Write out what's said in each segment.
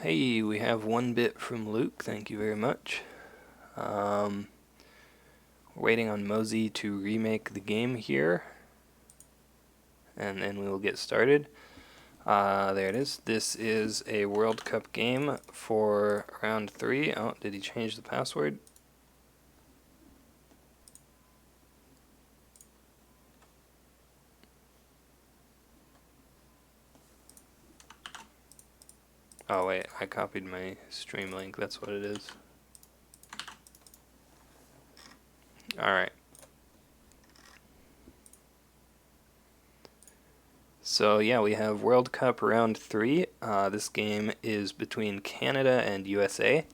Hey, we have one bit from Luke, thank you very much. We're waiting on Mozi to remake the game here, and then we will get started. There it is. This is a World Cup game for round 3. Oh, did he change the password? Oh wait, I copied my stream link, that's what it is. Alright. So yeah, we have World Cup round 3. This game is between Canada and USA.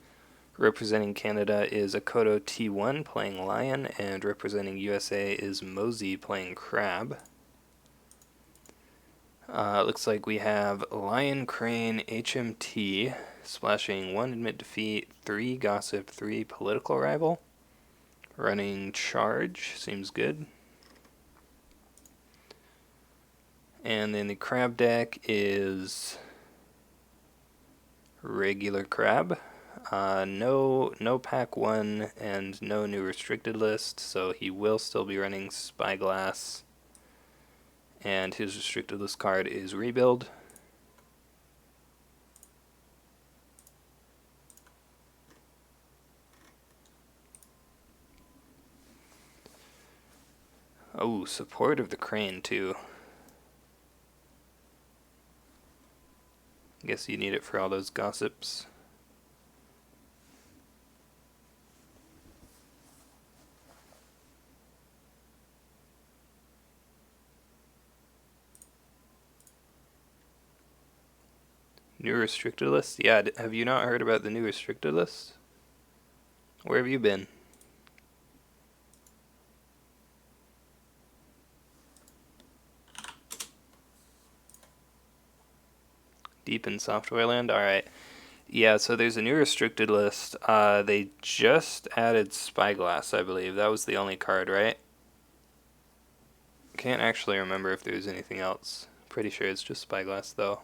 Representing Canada is akodot1 playing Lion, and representing USA is mozi playing Crab. Looks like we have Lion, Crane, HMT, splashing 1 admit defeat, 3 gossip, 3 political rival. Running charge, seems good. And then the crab deck is regular crab. No pack 1 and no new restricted list, so he will still be running Spyglass. And his restricted list card is Rebuild. Oh, support of the Crane too. Guess you need it for all those gossips. New restricted list? Yeah, have you not heard about the new restricted list? Where have you been? Deep in software land? Alright. Yeah, so there's a new restricted list. They just added Spyglass, I believe. That was the only card, right? Can't actually remember if there's anything else. Pretty sure it's just Spyglass, though.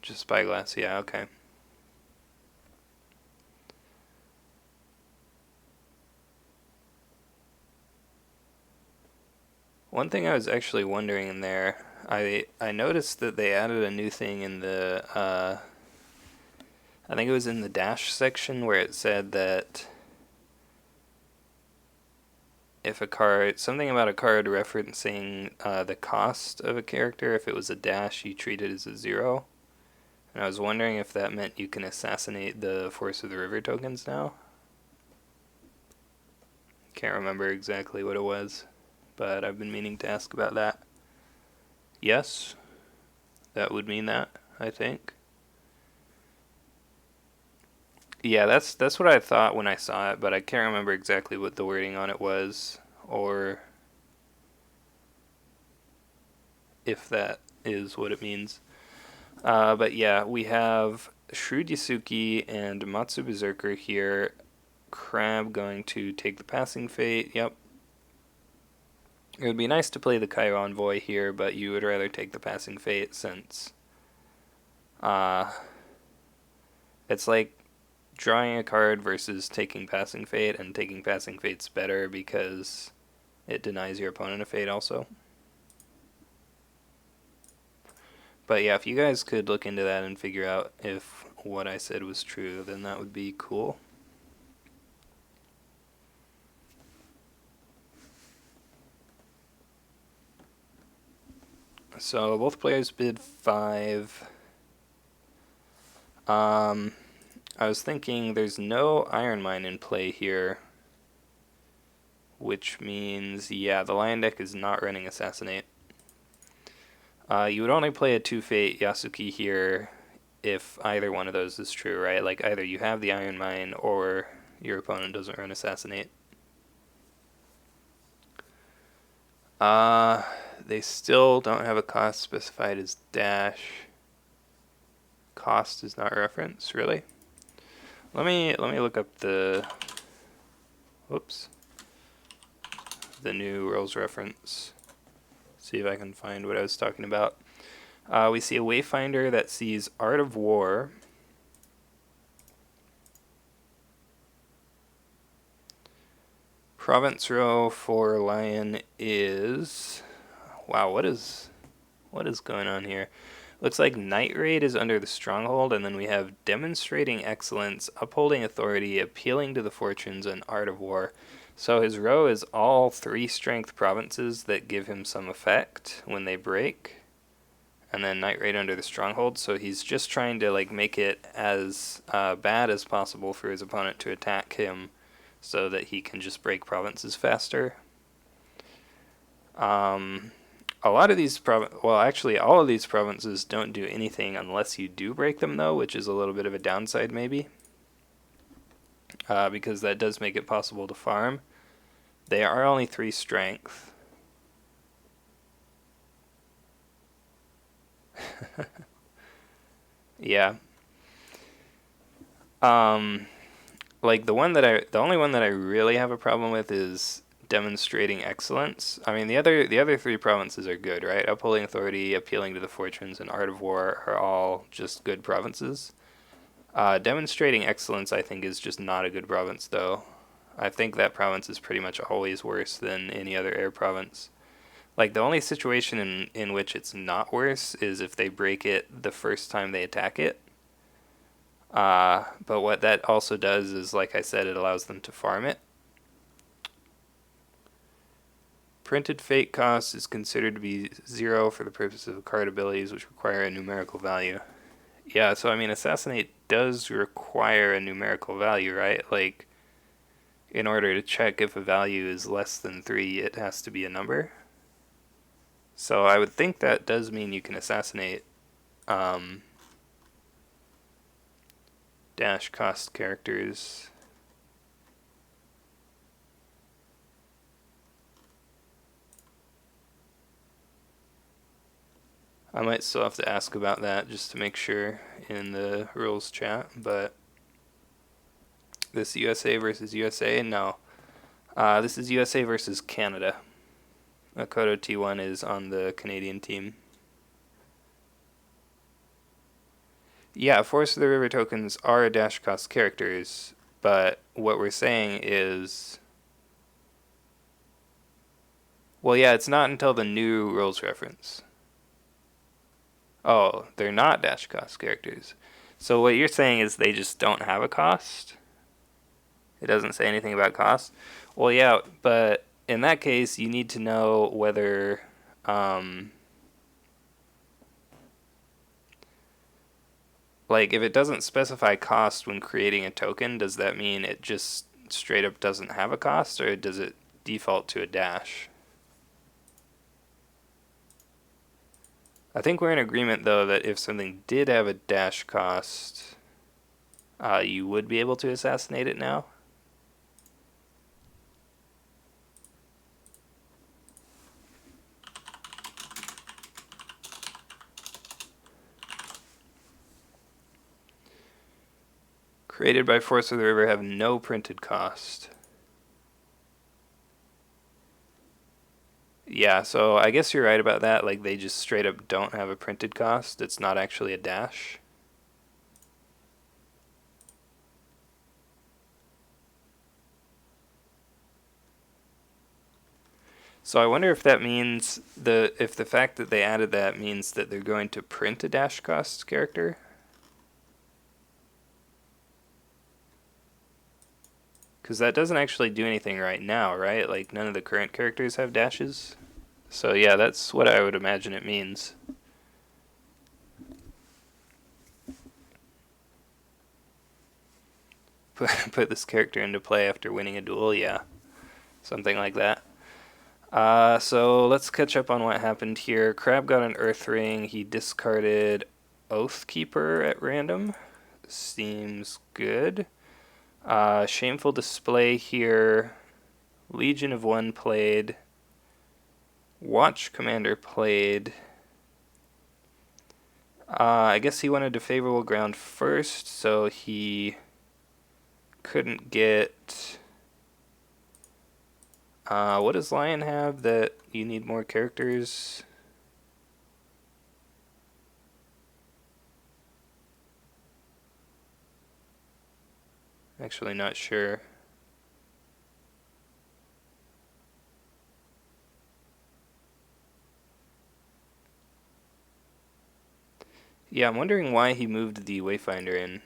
Just Spyglass, yeah, okay. One thing I was actually wondering in there, I noticed that they added a new thing in the, I think it was in the dash section where it said that if a card, something about a card referencing the cost of a character, if it was a dash, you treat it as a 0. And I was wondering if that meant you can assassinate the Force of the River tokens now. Can't remember exactly what it was, but I've been meaning to ask about that. Yes, that would mean that, I think. Yeah, that's what I thought when I saw it, but I can't remember exactly what the wording on it was, or if that is what it means. But yeah, we have Shrewd Yasuki and Matsu Berserker here. Crab going to take the passing fate, yep. It would be nice to play the Cairo Envoy here, but you would rather take the passing fate since it's like drawing a card versus taking passing fate, and taking passing fate's better because it denies your opponent a fate also. But yeah, if you guys could look into that and figure out if what I said was true, then that would be cool. So both players bid 5. I was thinking there's no Iron Mine in play here, which means, yeah, the Lion deck is not running Assassinate. You would only play a 2-Fate Yasuki here if either one of those is true, right? Like either you have the Iron Mine or your opponent doesn't run Assassinate. They still don't have a cost specified as dash. Cost is not referenced, really? Let me look up the the new rules reference. See if I can find what I was talking about. We see a wayfinder that sees Art of War. Province row for lion is, wow, what is going on here? Looks like Night Raid is under the stronghold, and then we have demonstrating excellence, upholding authority, appealing to the fortunes, and Art of War. So his row is all 3 strength provinces that give him some effect when they break, and then Night Raid under the stronghold. So he's just trying to like make it as bad as possible for his opponent to attack him, so that he can just break provinces faster. A lot of these well, actually, all of these provinces don't do anything unless you do break them, though, which is a little bit of a downside, maybe, because that does make it possible to farm. They are only 3 strength. Yeah. Like the only one that I really have a problem with is demonstrating excellence. I mean, the other 3 provinces are good, right? Upholding authority, appealing to the fortunes, and Art of War are all just good provinces. Demonstrating excellence, I think, is just not a good province, though. I think that province is pretty much always worse than any other air province. Like, the only situation in which it's not worse is if they break it the first time they attack it. But what that also does is, like I said, it allows them to farm it. Printed fate cost is considered to be 0 for the purpose of card abilities which require a numerical value. Yeah, so I mean, Assassinate does require a numerical value, right? Like, in order to check if a value is less than 3, it has to be a number. So I would think that does mean you can assassinate dash cost characters. I might still have to ask about that just to make sure in the rules chat, but this USA versus USA? No. This is USA versus Canada. akodot1 is on the Canadian team. Yeah, Force of the River tokens are dash cost characters, but what we're saying is, well, yeah, it's not until the new rules reference. Oh, they're not dash cost characters. So what you're saying is they just don't have a cost? It doesn't say anything about cost? Well, yeah, but in that case, you need to know whether like, if it doesn't specify cost when creating a token, does that mean it just straight up doesn't have a cost, or does it default to a dash? I think we're in agreement, though, that if something did have a dash cost, you would be able to assassinate it now. Created by Force of the River have no printed cost. Yeah, so I guess you're right about that. Like, they just straight up don't have a printed cost. It's not actually a dash. So I wonder if that means if the fact that they added that means that they're going to print a dash cost character. Because that doesn't actually do anything right now, right? Like, none of the current characters have dashes. So yeah, that's what I would imagine it means. Put this character into play after winning a duel, yeah. Something like that. So let's catch up on what happened here. Crab got an Earth Ring. He discarded Oathkeeper at random. Seems good. Shameful Display here. Legion of One played. Watch Commander played. I guess he wanted to favorable ground first, so he couldn't get... what does Lion have that you need more characters? Actually not sure. Yeah, I'm wondering why he moved the Wayfinder in.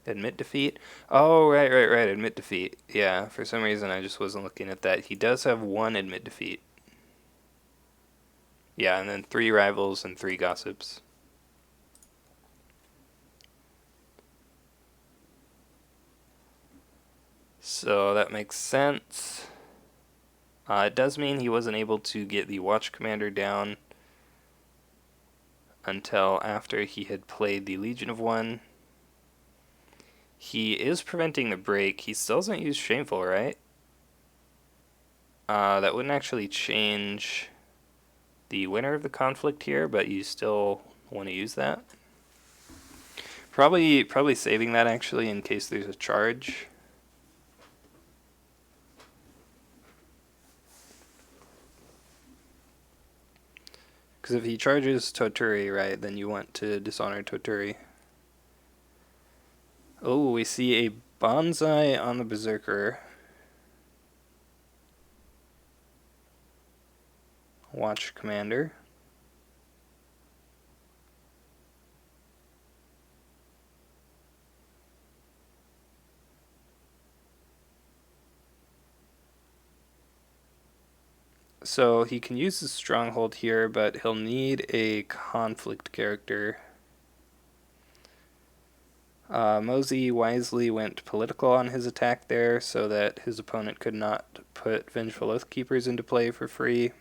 Admit defeat? Oh, right. Admit defeat. Yeah, for some reason I just wasn't looking at that. He does have one admit defeat. Yeah, and then 3 rivals and 3 gossips. So that makes sense. It does mean he wasn't able to get the watch commander down until after he had played the Legion of One. He is preventing the break. He still doesn't use Shameful, right? That wouldn't actually change the winner of the conflict here, but you still want to use that. Probably saving that actually in case there's a charge. Because if he charges Toturi, right, then you want to dishonor Toturi. Oh, we see a bonsai on the Berserker. Watch Commander. So he can use his stronghold here, but he'll need a conflict character. Mozi wisely went political on his attack there so that his opponent could not put Vengeful Oathkeepers into play for free.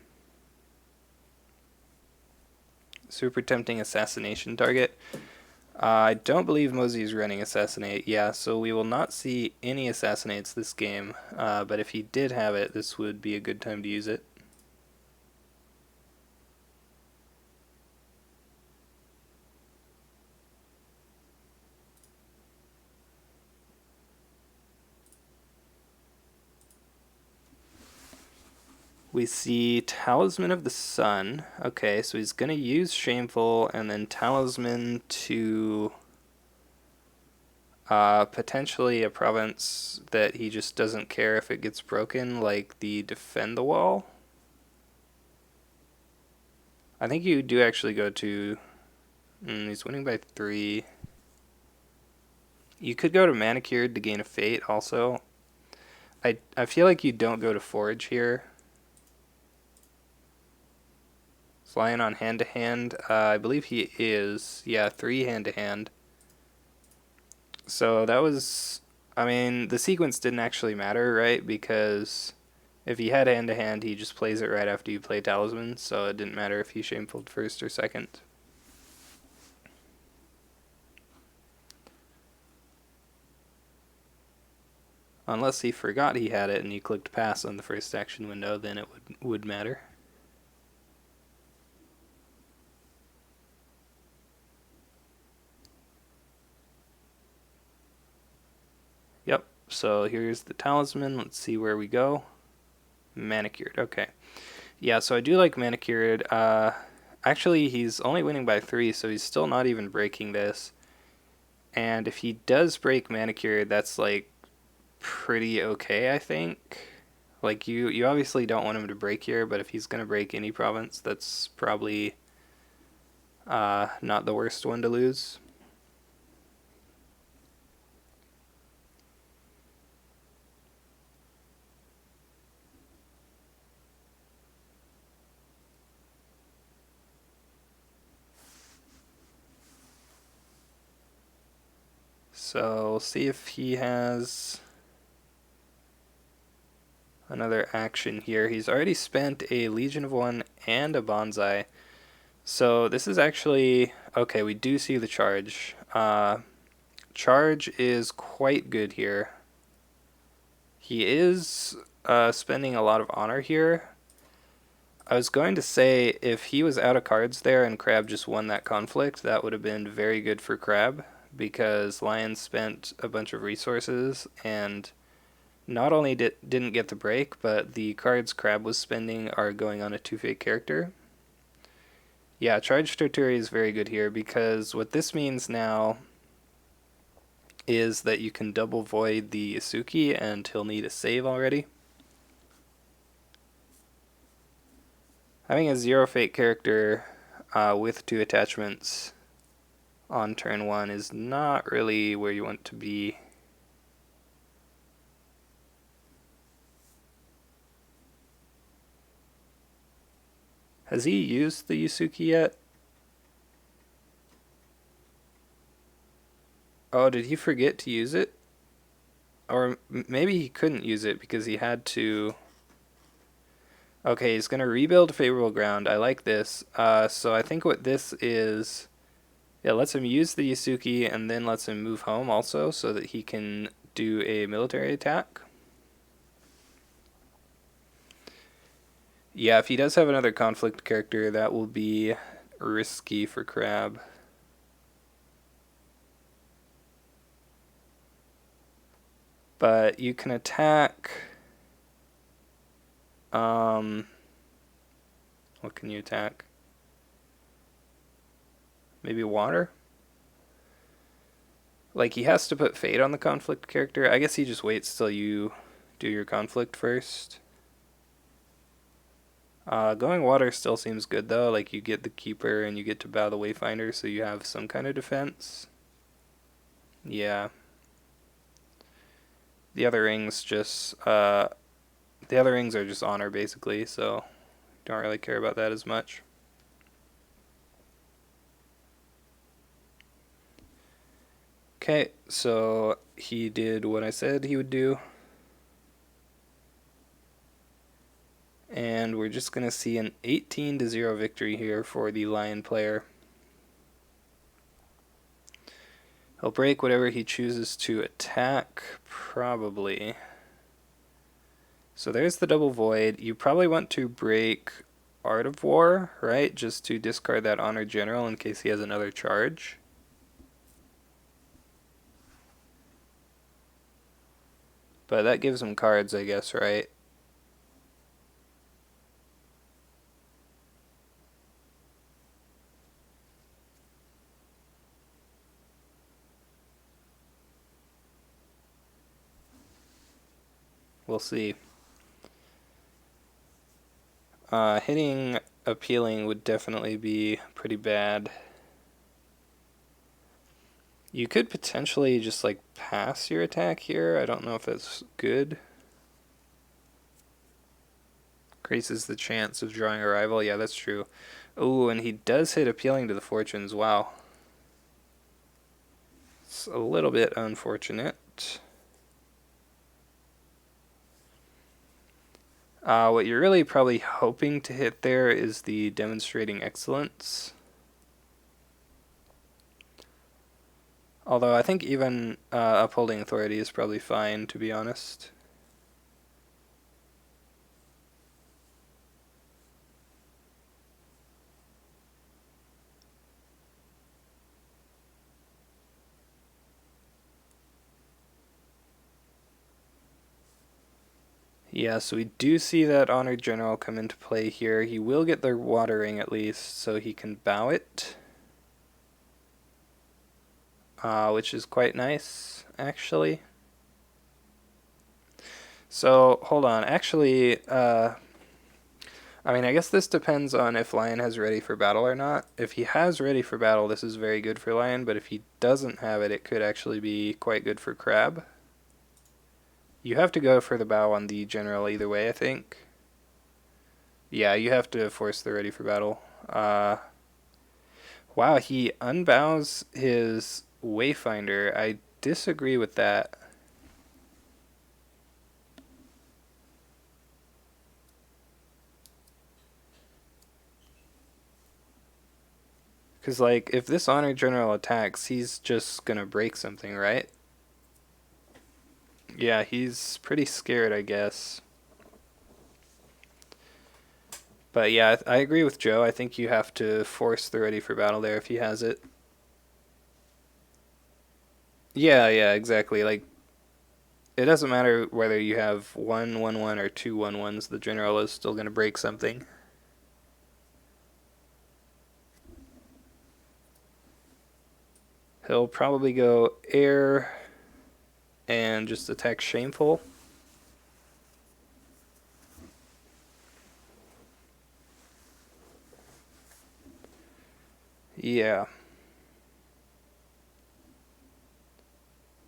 Super tempting assassination target. I don't believe Mozi is running Assassinate. Yeah, so we will not see any Assassinates this game, but if he did have it, this would be a good time to use it. We see Talisman of the Sun. Okay, so he's going to use Shameful and then Talisman to potentially a province that he just doesn't care if it gets broken, like the Defend the Wall. I think you do actually go to... he's winning by 3. You could go to Manicured to gain a Fate also. I feel like you don't go to Forge here. Flying on hand-to-hand. I believe he is. Yeah, 3 hand-to-hand. So that was... I mean, the sequence didn't actually matter, right? Because if he had hand-to-hand, he just plays it right after you play Talisman. So it didn't matter if he Shamefuled first or second. Unless he forgot he had it and he clicked pass on the first action window, then it would matter. Yep, so here's the Talisman. Let's see where we go. Manicured, okay. Yeah, so I do like Manicured. Actually, he's only winning by 3, so he's still not even breaking this. And if he does break Manicured, that's like pretty okay, I think. Like, you obviously don't want him to break here, but if he's going to break any province, that's probably not the worst one to lose. So we'll see if he has another action here. He's already spent a Legion of One and a Bonsai. So this is actually... Okay, we do see the charge. Charge is quite good here. He is spending a lot of honor here. I was going to say, if he was out of cards there and Crab just won that conflict, that would have been very good for Crab, because Lion spent a bunch of resources and not only didn't get the break, but the cards Crab was spending are going on a 2-fate character. Yeah, Charged Torturi is very good here, because what this means now is that you can double void the Yasuki and he'll need a save already. Having a 0-fate character with 2 attachments on turn 1 is not really where you want to be. Has he used the Yasuki yet? Oh, did he forget to use it? Or maybe he couldn't use it because he had to. Okay, he's going to rebuild favorable ground. I like this. So I think what this is, yeah, lets him use the Yasuki and then lets him move home also so that he can do a military attack. Yeah, if he does have another conflict character, that will be risky for Crab. But you can attack. What can you attack? Maybe water? Like, he has to put Fate on the conflict character. I guess he just waits till you do your conflict first. Going water still seems good, though. Like, you get the Keeper and you get to bow the Wayfinder, so you have some kind of defense. Yeah. The other rings just... the other rings are just honor, basically, so don't really care about that as much. Okay, so he did what I said he would do. And we're just going to see an 18-0 victory here for the Lion player. He'll break whatever he chooses to attack, probably. So there's the double void. You probably want to break Art of War, right? Just to discard that Honor General in case he has another charge. But that gives him cards, I guess, right? We'll see. Hitting Appealing would definitely be pretty bad. You could potentially just like pass your attack here. I don't know if that's good. Increases the chance of drawing a rival. Yeah, that's true. Oh, and he does hit Appealing to the Fortunes. Wow. It's a little bit unfortunate. What you're really probably hoping to hit there is the Demonstrating Excellence. Although I think even Upholding Authority is probably fine, to be honest. Yeah, so we do see that Honored General come into play here. He will get the Water Ring at least, so he can bow it. Which is quite nice, actually. So, hold on. Actually, I mean, I guess this depends on if Lion has Ready for Battle or not. If he has Ready for Battle, this is very good for Lion, but if he doesn't have it, it could actually be quite good for Crab. You have to go for the bow on the General either way, I think. Yeah, you have to force the Ready for Battle. Wow, he unbows his Wayfinder. I disagree with that. Because, like, if this Honor General attacks, he's just gonna break something, right? Yeah, he's pretty scared, I guess. But yeah, I agree with Joe. I think you have to force the ready for battle there if he has it. Yeah, yeah, exactly. Like, it doesn't matter whether you have 1-1-1 or 2-1-1s, the general is still going to break something. He'll probably go air and just attack Shameful. Yeah.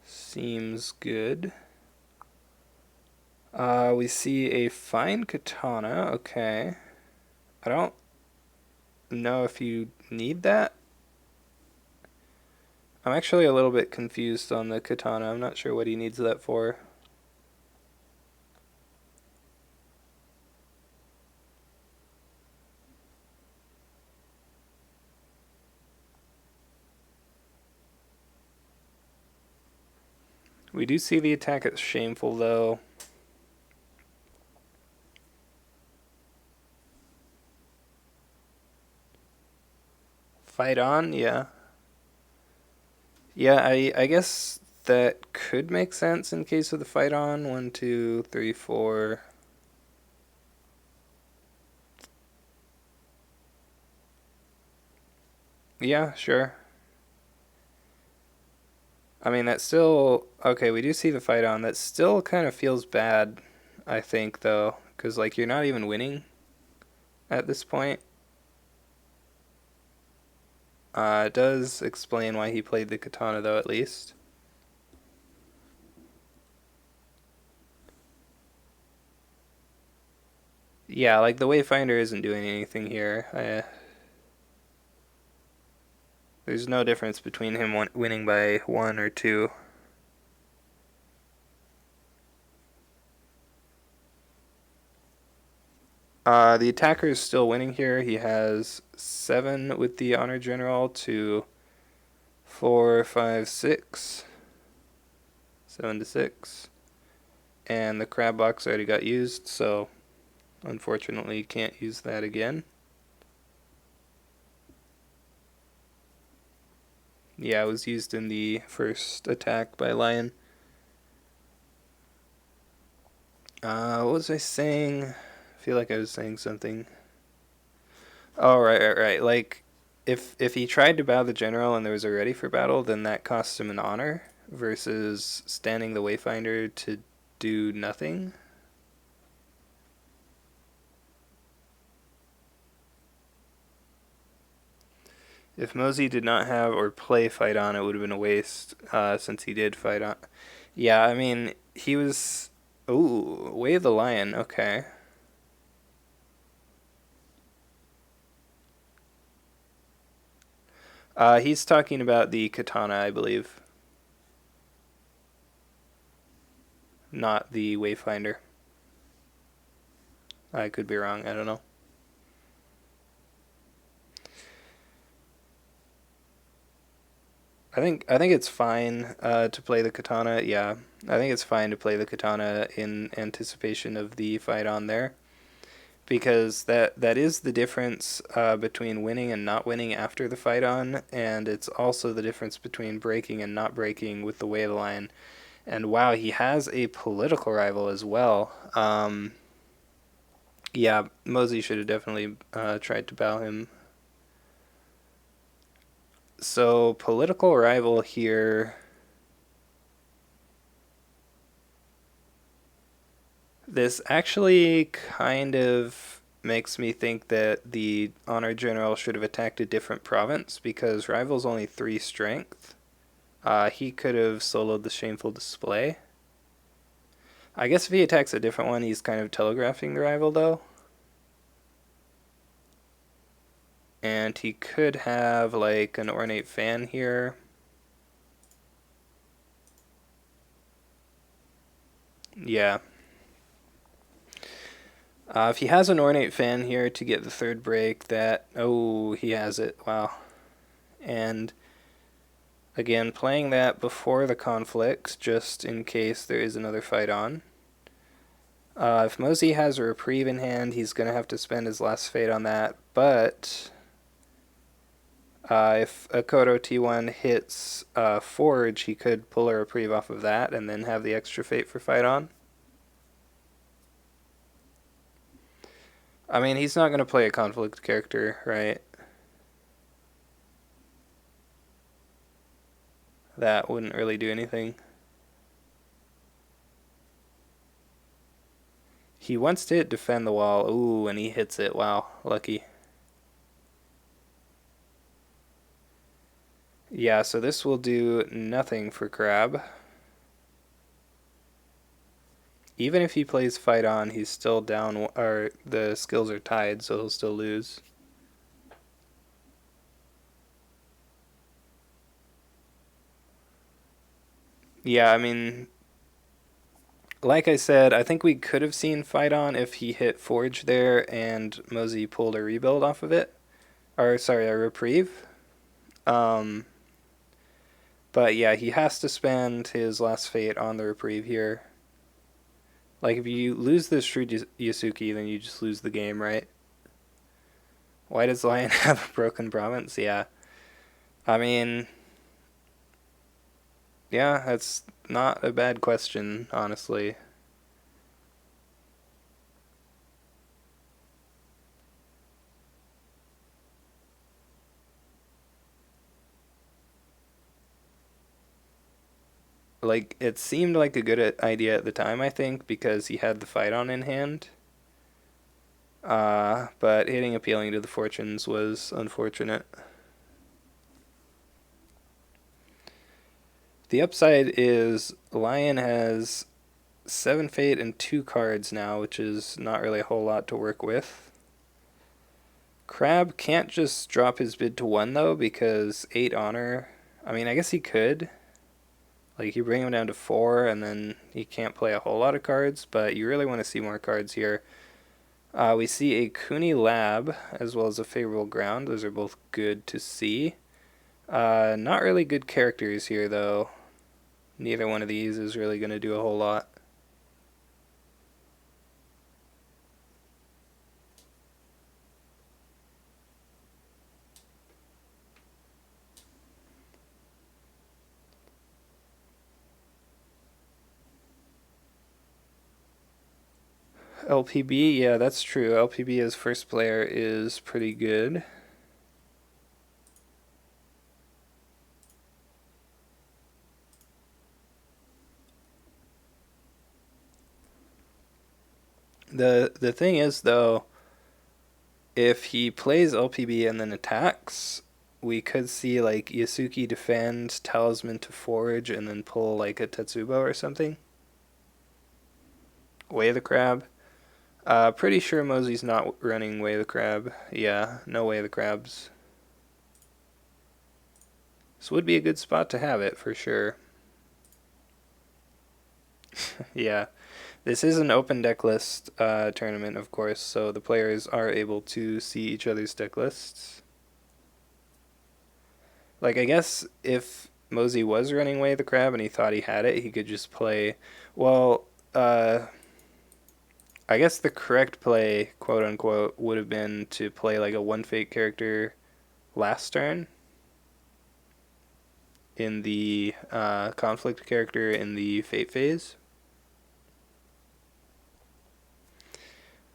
Seems good. We see a fine katana. Okay. I don't know if you need that. I'm actually a little bit confused on the katana. I'm not sure what he needs that for. We do see the attack at Shameful, though. Fight on? Yeah. Yeah, I guess that could make sense in case of the fight on. 1, 2, 3, 4. Yeah, sure. I mean, that's still... Okay, we do see the fight on. That still kind of feels bad, I think, though. Because, like, you're not even winning at this point. It does explain why he played the katana, though, at least. Yeah, like, the Wayfinder isn't doing anything here. There's no difference between him winning by 1 or 2. The attacker is still winning here. He has 7 with the Honor General to 4, 5, 6. 7 to 6. And the crab box already got used, so unfortunately can't use that again. Yeah, it was used in the first attack by Lion. What was I saying? I feel like I was saying something. Oh, right. Like, if he tried to bow the general and there was a ready for battle, then that costs him an honor versus standing the Wayfinder to do nothing. If mozi did not have or play fight on, it would have been a waste since he did fight on. Yeah, I mean, he was... Ooh, Way of the Lion, okay. He's talking about the katana, I believe. Not the Wayfinder. I could be wrong, I don't know. I think it's fine to play the katana. Yeah, I think it's fine to play the katana in anticipation of the fight on there, because that is the difference between winning and not winning after the fight on, and it's also the difference between breaking and not breaking with the Way of the Lion. And wow, he has a political rival as well. Yeah, mozi should have definitely tried to bow him. So political rival here. This actually kind of makes me think that the Honor General should have attacked a different province, because Rival's only 3 strength. He could have soloed the Shameful Display. I guess if he attacks a different one, he's kind of telegraphing the Rival, though. And he could have, like, an Ornate Fan here. Yeah. If he has an Ornate Fan here to get the 3rd break, that... Oh, he has it. Wow. And again, playing that before the conflict, just in case there is another fight on. If mozi has a reprieve in hand, he's going to have to spend his last fate on that, but if akodot1 hits forge, he could pull a reprieve off of that and then have the extra fate for fight on. I mean, he's not going to play a conflict character, right? That wouldn't really do anything. He wants to hit defend the wall. Ooh, and he hits it. Wow, lucky. Yeah, so this will do nothing for Crab. Even if he plays fight on, he's still down, or the skills are tied, so he'll still lose. Yeah, I mean, like I said, I think we could have seen fight on if he hit forge there and mozi pulled a rebuild off of it. Or, sorry, a reprieve. Um, but yeah, he has to spend his last fate on the reprieve here. Like, if you lose this Shrewd Yasuki, then you just lose the game, right? Why does Lion have a broken province? Yeah. I mean, yeah, that's not a bad question, honestly. Like, it seemed like a good idea at the time, I think, because he had the fight on in hand. But hitting appealing to the fortunes was unfortunate. The upside is Lion has 7 fate and 2 cards now, which is not really a whole lot to work with. Crab can't just drop his bid to 1 though, because 8 honor. I mean, I guess he could. Like, you bring him down to 4, and then he can't play a whole lot of cards, but you really want to see more cards here. We see a Kuni Lab, as well as a Favorable Ground. Those are both good to see. Not really good characters here, though. Neither one of these is really going to do a whole lot. LPB, yeah, that's true. LPB as first player is pretty good. The thing is, though, if he plays LPB and then attacks, we could see like Yasuki defend, Talisman to Forge, and then pull like a Tetsubo or something. Way the Crab. Pretty sure mozi's not running Way the Crab. Yeah, no Way the Crabs. This would be a good spot to have it for sure. Yeah. This is an open deck list tournament, of course, so the players are able to see each other's deck lists. Like, I guess if mozi was running Way the Crab and he thought he had it, he could just play. Well, I guess the correct play, quote unquote, would have been to play like a 1 fate character last turn in the conflict character in the fate phase.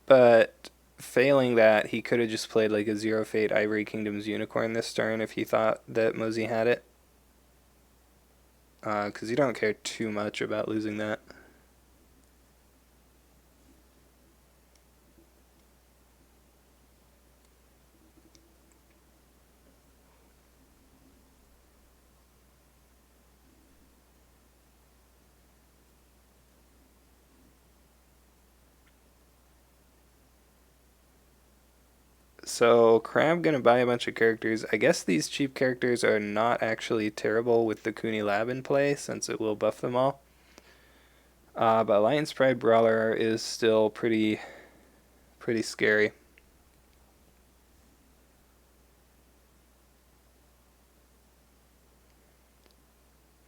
But failing that, he could have just played like a 0 fate Ivory Kingdom's Unicorn this turn if he thought that mozi had it. Because you don't care too much about losing that. So, Crab gonna buy a bunch of characters. I guess these cheap characters are not actually terrible with the Kuni Lab in play, since it will buff them all. But Lion's Pride Brawler is still pretty scary.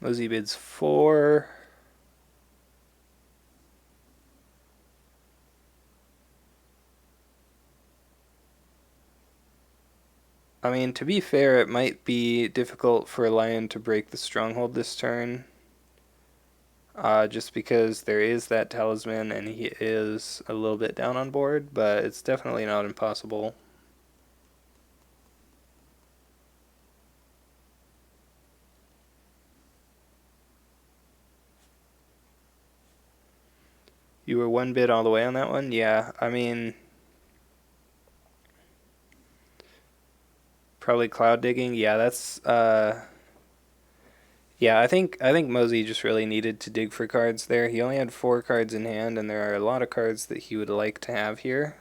mozi bids 4. I mean, to be fair, it might be difficult for a lion to break the stronghold this turn. Just because there is that talisman and he is a little bit down on board, but it's definitely not impossible. You were one bid all the way on that one? Yeah, I mean, probably cloud digging. Yeah, that's yeah, I think mozi just really needed to dig for cards there. He only had 4 cards in hand, and there are a lot of cards that he would like to have here.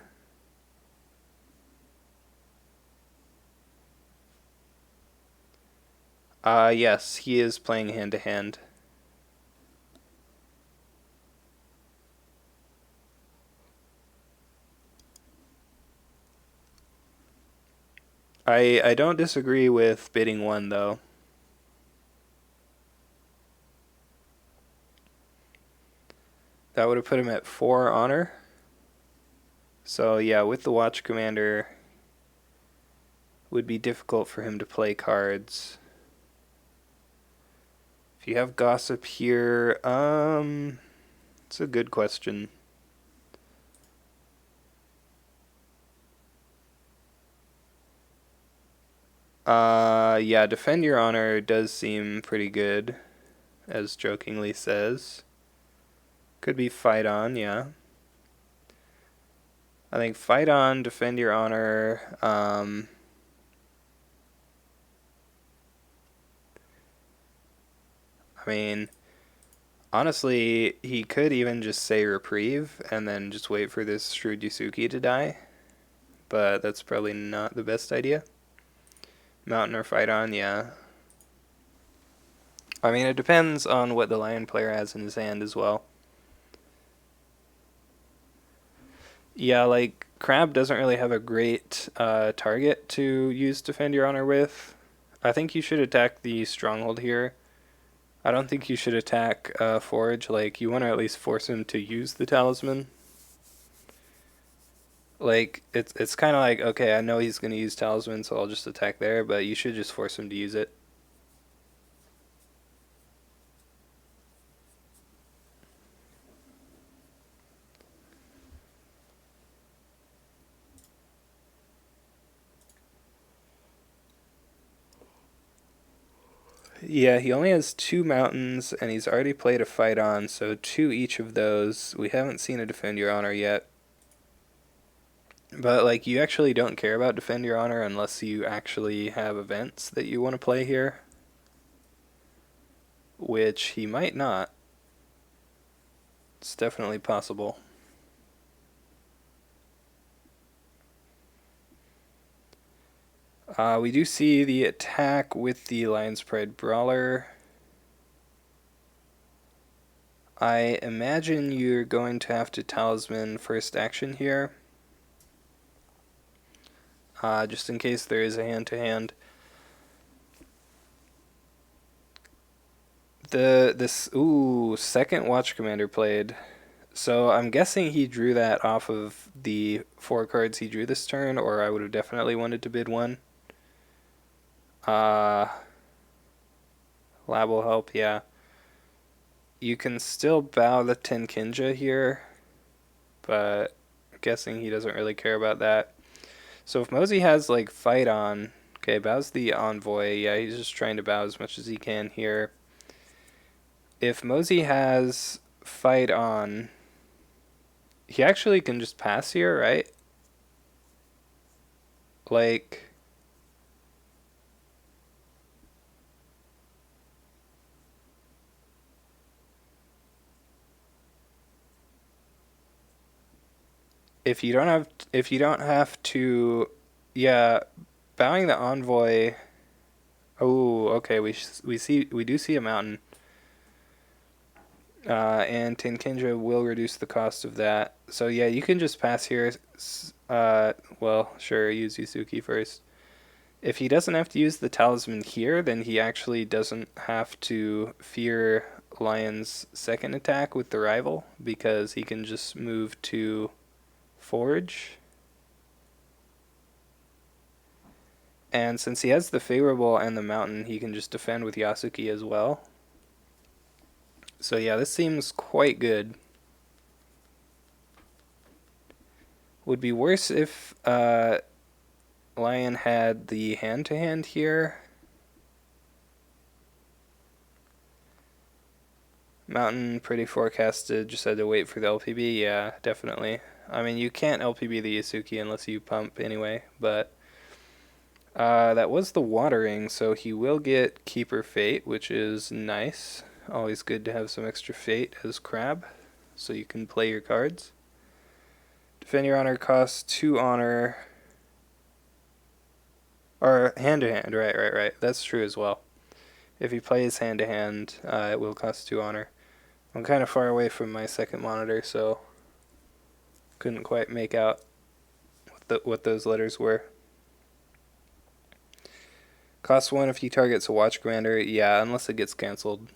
Yes, he is playing hand to hand. I don't disagree with bidding 1 though. That would have put him at 4 honor. So yeah, with the watch commander, would be difficult for him to play cards. If you have gossip here, it's a good question. Yeah, defend your honor does seem pretty good, as jokingly says. Could be fight on, yeah. I think fight on, defend your honor. I mean, honestly, he could even just say reprieve and then just wait for this Shrewd Yusuke to die. But that's probably not the best idea. Mountain or fight on, yeah. I mean, it depends on what the lion player has in his hand as well. Yeah, like, Crab doesn't really have a great target to use Defend Your Honor with. I think you should attack the Stronghold here. I don't think you should attack Forge. Like, you want to at least force him to use the Talisman. Like, it's kind of like, okay, I know he's going to use Talisman, so I'll just attack there, but you should just force him to use it. Yeah, he only has 2 mountains, and he's already played a fight on, so 2 each of those. We haven't seen a Defend Your Honor yet. But, like, you actually don't care about Defend Your Honor unless you actually have events that you want to play here. Which he might not. It's definitely possible. We do see the attack with the Lion's Pride Brawler. I imagine you're going to have to Talisman first action here. Just in case there is a hand-to-hand. This second Watch Commander played. So I'm guessing he drew that off of the 4 cards he drew this turn, or I would have definitely wanted to bid 1. Lab will help, yeah. You can still bow the Tenkinja here, but I'm guessing he doesn't really care about that. So if mozi has, like, fight on, okay, bows the Envoy, yeah, he's just trying to bow as much as he can here. If mozi has fight on, he actually can just pass here, right? Like, if you don't have to, yeah, bowing the Envoy. Oh, okay, we do see a mountain. And Tenkinja will reduce the cost of that. So yeah, you can just pass here. Well, sure, use Yusuke first. If he doesn't have to use the talisman here, then he actually doesn't have to fear Lion's second attack with the rival, because he can just move to Forge. And since he has the favorable and the mountain, he can just defend with Yasuki as well. So yeah, this seems quite good. Would be worse if Lion had the hand-to-hand here. Mountain, pretty forecasted, just had to wait for the LPB, yeah, definitely. I mean, you can't LPB the Yasuki unless you pump anyway, but that was the watering, so he will get Keeper Fate, which is nice. Always good to have some extra Fate as Crab, so you can play your cards. Defend your honor costs 2 honor. Or hand-to-hand, right. That's true as well. If he plays hand-to-hand, it will cost 2 honor. I'm kind of far away from my second monitor, so couldn't quite make out what those letters were. Cost 1 if he targets a watch commander. Yeah, unless it gets cancelled.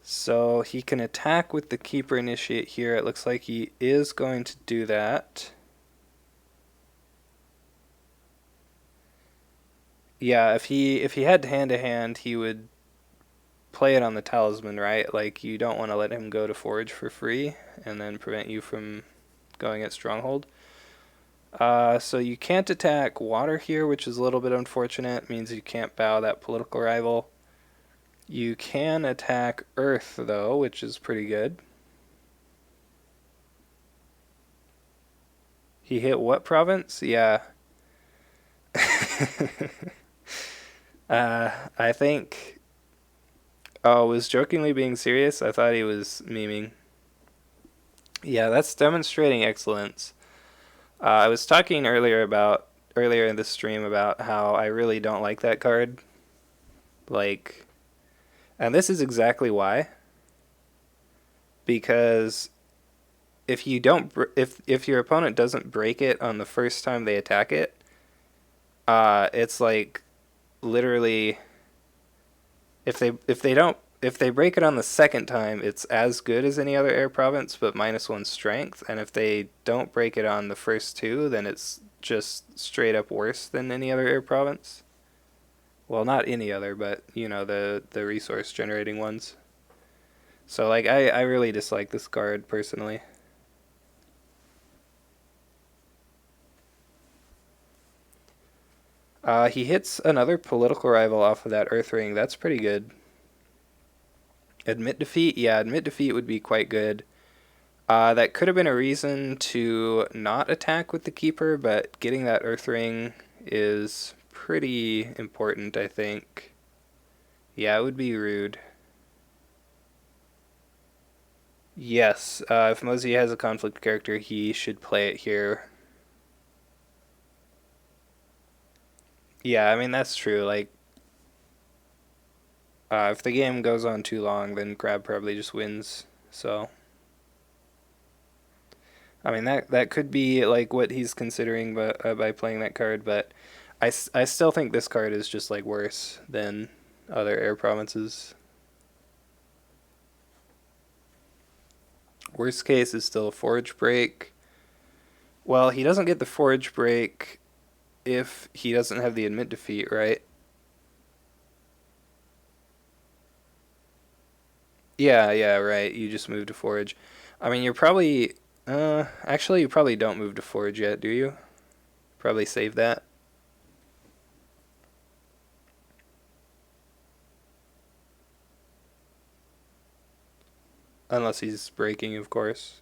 So he can attack with the Keeper Initiate here. It looks like he is going to do that. Yeah, if he had hand-to-hand, he would play it on the Talisman, right? Like, you don't want to let him go to Forge for free and then prevent you from going at Stronghold. So you can't attack water here, which is a little bit unfortunate. It means you can't bow that political rival. You can attack Earth, though, which is pretty good. He hit what province? Yeah. I think... Oh, was jokingly being serious? I thought he was memeing. Yeah, that's demonstrating excellence. I was talking earlier in the stream about how I really don't like that card. Like, and this is exactly why. Because if you don't, if your opponent doesn't break it on the first time they attack it, it's like literally if they break it on the second time, it's as good as any other air province, but -1 strength. And if they don't break it on the first 2, then it's just straight up worse than any other air province. Well, not any other, but you know, the resource generating ones. So like I really dislike this card personally. He hits another political rival off of that Earth Ring. That's pretty good. Admit defeat? Yeah, admit defeat would be quite good. That could have been a reason to not attack with the Keeper, but getting that Earth Ring is pretty important, I think. Yeah, it would be rude. Yes, if mozi has a conflict character, he should play it here. Yeah, I mean, that's true. Like, if the game goes on too long, then Crab probably just wins. So, I mean, that could be like what he's considering by playing that card, but I still think this card is just like worse than other air provinces. Worst case is still a Forge Break. Well, he doesn't get the Forge Break if he doesn't have the admit defeat, right? Yeah, right. You just move to Forge. I mean, you're probably... actually, you probably don't move to Forge yet, do you? Probably save that. Unless he's breaking, of course.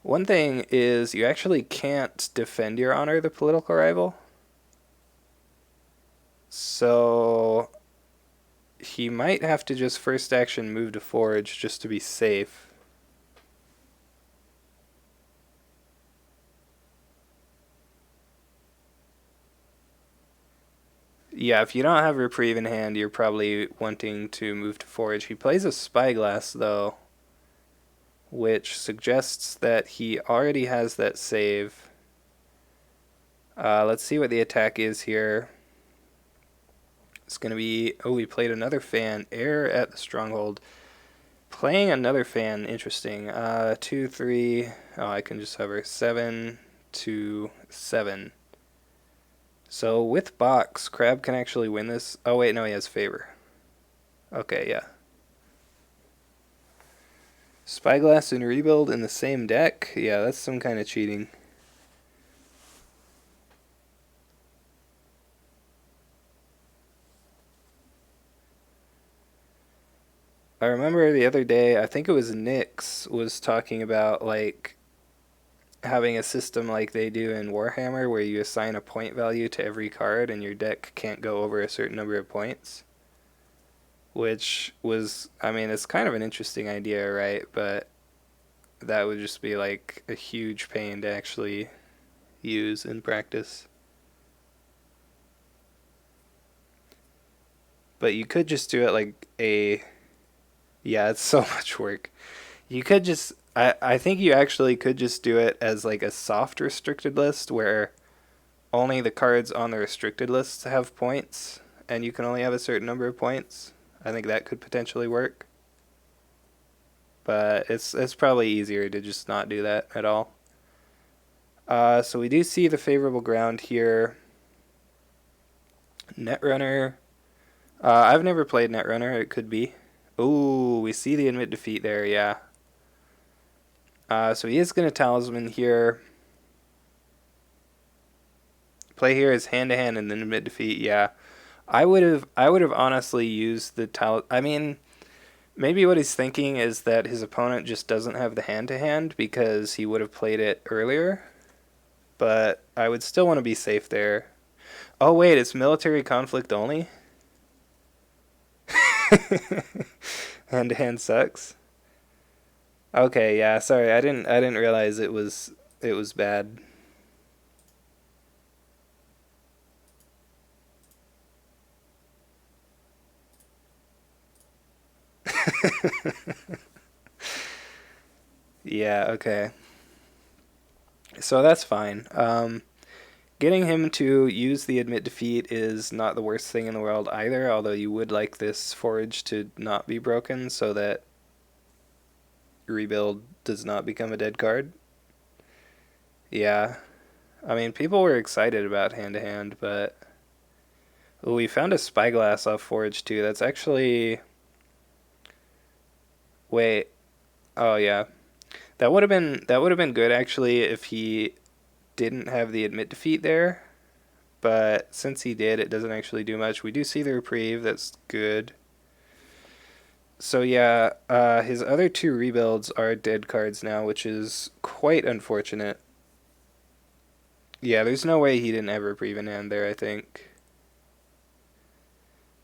One thing is you actually can't defend your honor, the political rival. So he might have to just first action move to Forge just to be safe. Yeah, if you don't have Reprieve in hand, you're probably wanting to move to Forge. He plays a Spyglass, though, which suggests that he already has that save. Let's see what the attack is here. It's going to be... Oh, he played another fan. Air at the Stronghold. Playing another fan, interesting. 2, 3. Oh, I can just hover 7 to 7. So with box, Crab can actually win this. Oh wait, no, he has favor. Okay, yeah. Spyglass and Rebuild in the same deck? Yeah, that's some kind of cheating. I remember the other day, I think it was Nyx, was talking about like having a system like they do in Warhammer where you assign a point value to every card and your deck can't go over a certain number of points. Which was, I mean, it's kind of an interesting idea, right? But that would just be like a huge pain to actually use in practice. But you could just do it like a. Yeah, it's so much work. You could just. I think you actually could just do it as like a soft restricted list where only the cards on the restricted list have points and you can only have a certain number of points. I think that could potentially work. But it's probably easier to just not do that at all. So we do see the favorable ground here. Netrunner. I've never played Netrunner. It could be. Ooh, we see the admit defeat there, yeah. So he is going to talisman here. Play here is hand to hand and then admit defeat, yeah. I would have honestly used the I mean, maybe what he's thinking is that his opponent just doesn't have the hand to hand because he would have played it earlier. But I would still want to be safe there. Oh wait, it's military conflict only? Hand to hand sucks. Okay, yeah, sorry. I didn't realize it was bad. Yeah, okay. So that's fine. Getting him to use the admit defeat is not the worst thing in the world either, although you would like this forage to not be broken so that rebuild does not become a dead card. Yeah. I mean, people were excited about hand to hand, but oh, we found a spyglass off forage too. That's actually wait. Oh yeah. That would have been good actually if he didn't have the admit defeat there. But since he did, it doesn't actually do much. We do see the reprieve. That's good. So yeah, his other two rebuilds are dead cards now, which is quite unfortunate. Yeah, there's no way he didn't have reprieve in hand there, I think.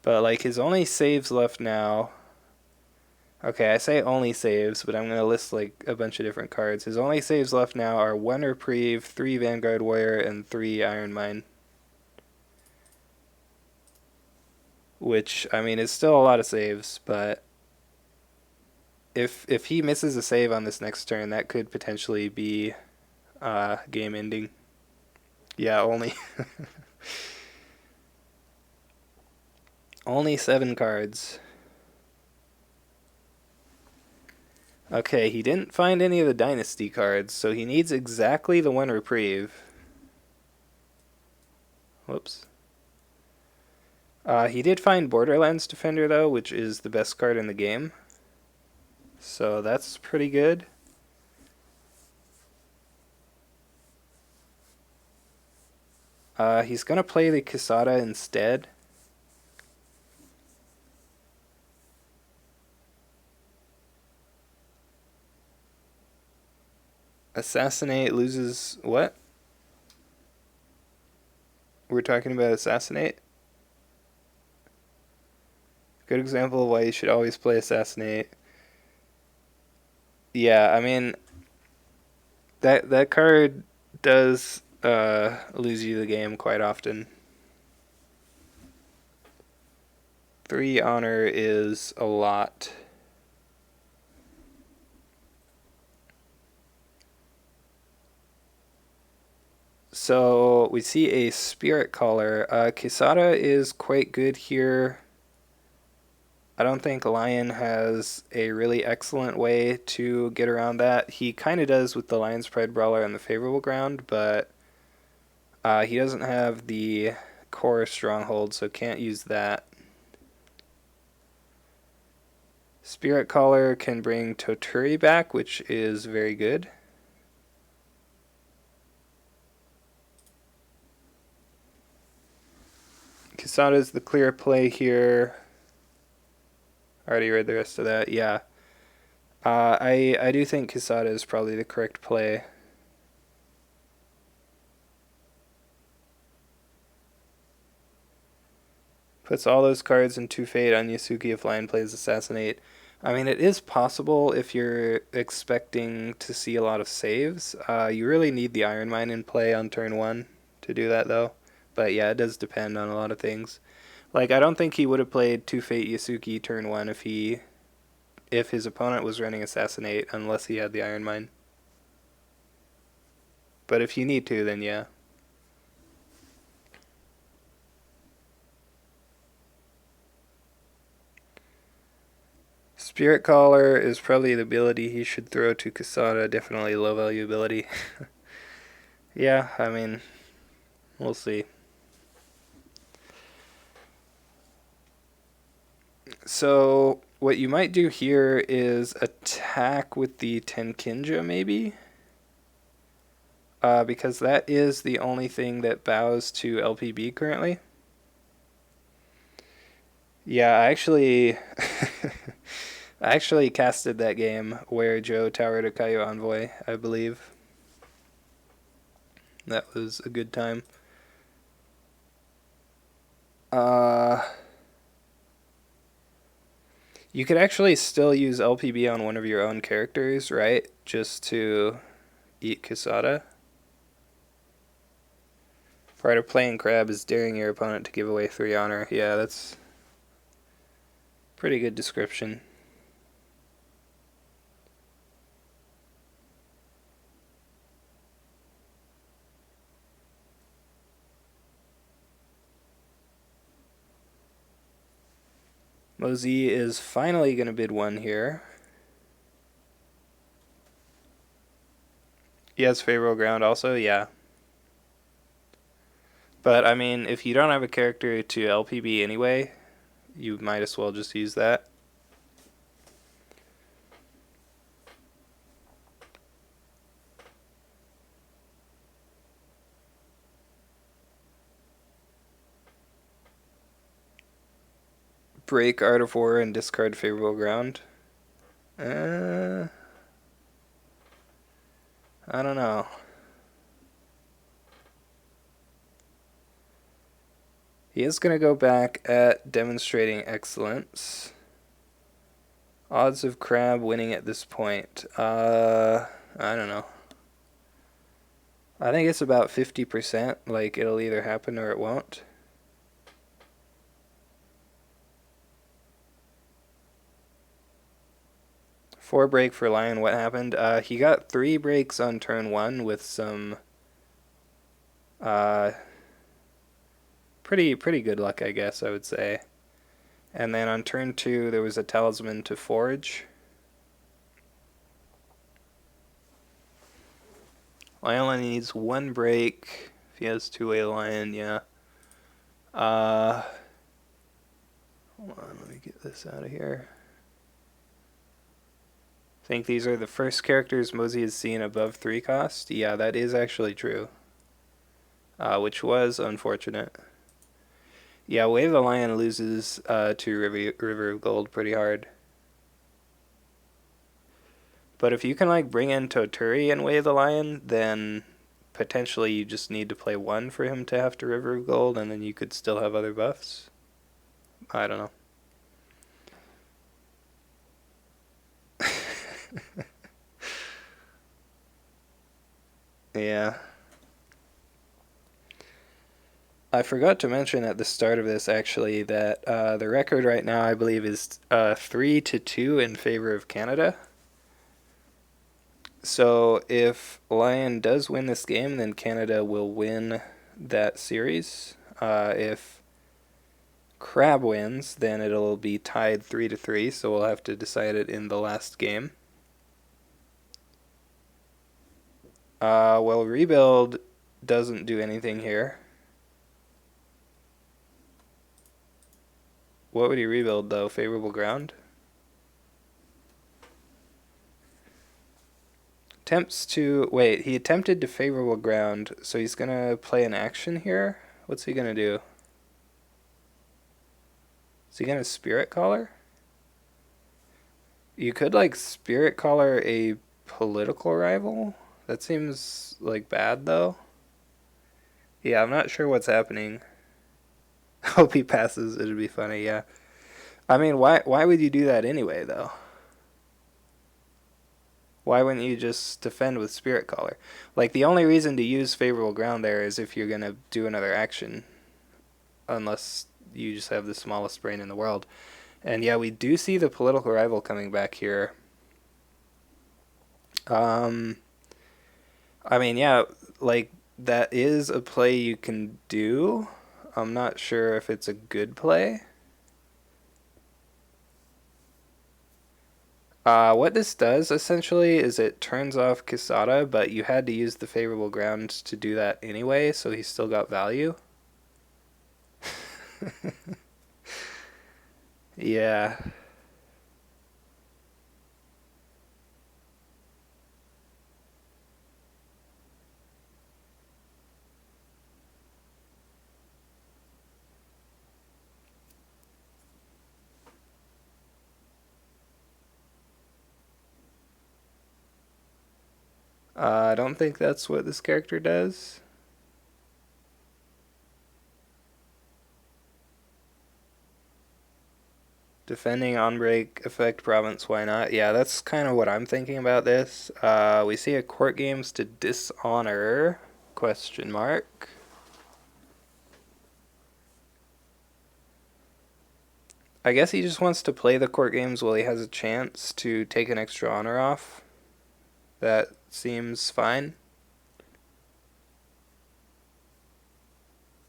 But like his only saves left now. Okay, I say only saves, but I'm gonna list like a bunch of different cards. His only saves left now are 1 reprieve, 3 Vanguard Warrior, and 3 Iron Mine. Which I mean is still a lot of saves, but if he misses a save on this next turn, that could potentially be game ending. Yeah, only only 7 cards. Okay, he didn't find any of the Dynasty cards, so he needs exactly the 1 reprieve. Whoops. He did find Borderlands Defender, though, which is the best card in the game. So that's pretty good. He's going to play the Quesada instead. Assassinate loses what? We're talking about Assassinate? Good example of why you should always play Assassinate. Yeah, I mean, that card does lose you the game quite often. 3 honor is a lot. So we see a Spirit Caller. Quesada is quite good here. I don't think Lion has a really excellent way to get around that. He kind of does with the Lion's Pride Brawler on the favorable ground, but he doesn't have the core stronghold, so can't use that. Spirit Caller can bring Toturi back, which is very good. Kisada's the clear play here. Already read the rest of that, yeah. I do think Kisada is probably the correct play. Puts all those cards into Fate on Yasuki if Lion plays Assassinate. I mean, it is possible if you're expecting to see a lot of saves. You really need the Iron Mine in play on turn 1 to do that, though. But yeah, it does depend on a lot of things. Like, I don't think he would have played 2 Fate Yasuki turn 1 if his opponent was running Assassinate, unless he had the Iron Mine. But if you need to, then yeah. Spirit Caller is probably the ability he should throw to Kisada. Definitely low value ability. Yeah, I mean, we'll see. So what you might do here is attack with the Tenkinja, maybe? Because that is the only thing that bows to LPB currently. Yeah, I actually casted that game where Joe towered a Kaio Envoy, I believe. That was a good time. You could actually still use LPB on one of your own characters, right? Just to eat Kisada. Part of playing Crab is daring your opponent to give away 3 honor. Yeah, that's pretty good description. Mozi is finally going to bid 1 here. He has favorable ground also, yeah. But, I mean, if you don't have a character to LPB anyway, you might as well just use that. Break Art of War and discard favorable ground. I don't know. He is going to go back at demonstrating excellence. Odds of Crab winning at this point. I don't know. I think it's about 50%. Like, it'll either happen or it won't. Four break for Lion. What happened? He got 3 breaks on turn 1 with some pretty good luck, I guess I would say. And then on turn 2 there was a talisman to forge. Lion only needs 1 break. If he has 2-way Lion, yeah. Hold on, let me get this out of here. I think these are the first characters Mozi has seen above 3 cost. Yeah, that is actually true. Which was unfortunate. Yeah, Wave the Lion loses to River of Gold pretty hard. But if you can like bring in Toturi and Wave the Lion, then potentially you just need to play 1 for him to have to River of Gold, and then you could still have other buffs. I don't know. Yeah. I forgot to mention at the start of this, actually, that the record right now, I believe, is 3-2 in favor of Canada. So if Lion does win this game, then Canada will win that series. If Crab wins, then it'll be tied 3-3, so we'll have to decide it in the last game. Well, rebuild doesn't do anything here. What would he rebuild, though? Favorable ground? Attempts to... Wait, he attempted to favorable ground, so he's gonna play an action here? What's he gonna do? Is he gonna Spirit Caller? You could, like, Spirit Caller a political rival? That seems, like, bad, though. Yeah, I'm not sure what's happening. Hope he passes. It'd be funny, yeah. I mean, why would you do that anyway, though? Why wouldn't you just defend with Spirit Caller? Like, the only reason to use favorable ground there is if you're going to do another action. Unless you just have the smallest brain in the world. And yeah, we do see the political rival coming back here. I mean, yeah, like, that is a play you can do. I'm not sure if it's a good play. What this does, essentially, is it turns off Quesada, but you had to use the favorable ground to do that anyway, so he still got value. Yeah. I don't think that's what this character does. Defending on break, effect province, why not? Yeah, that's kind of what I'm thinking about this. We see a court games to dishonor, question mark. I guess he just wants to play the court games while he has a chance to take an extra honor off. That seems fine.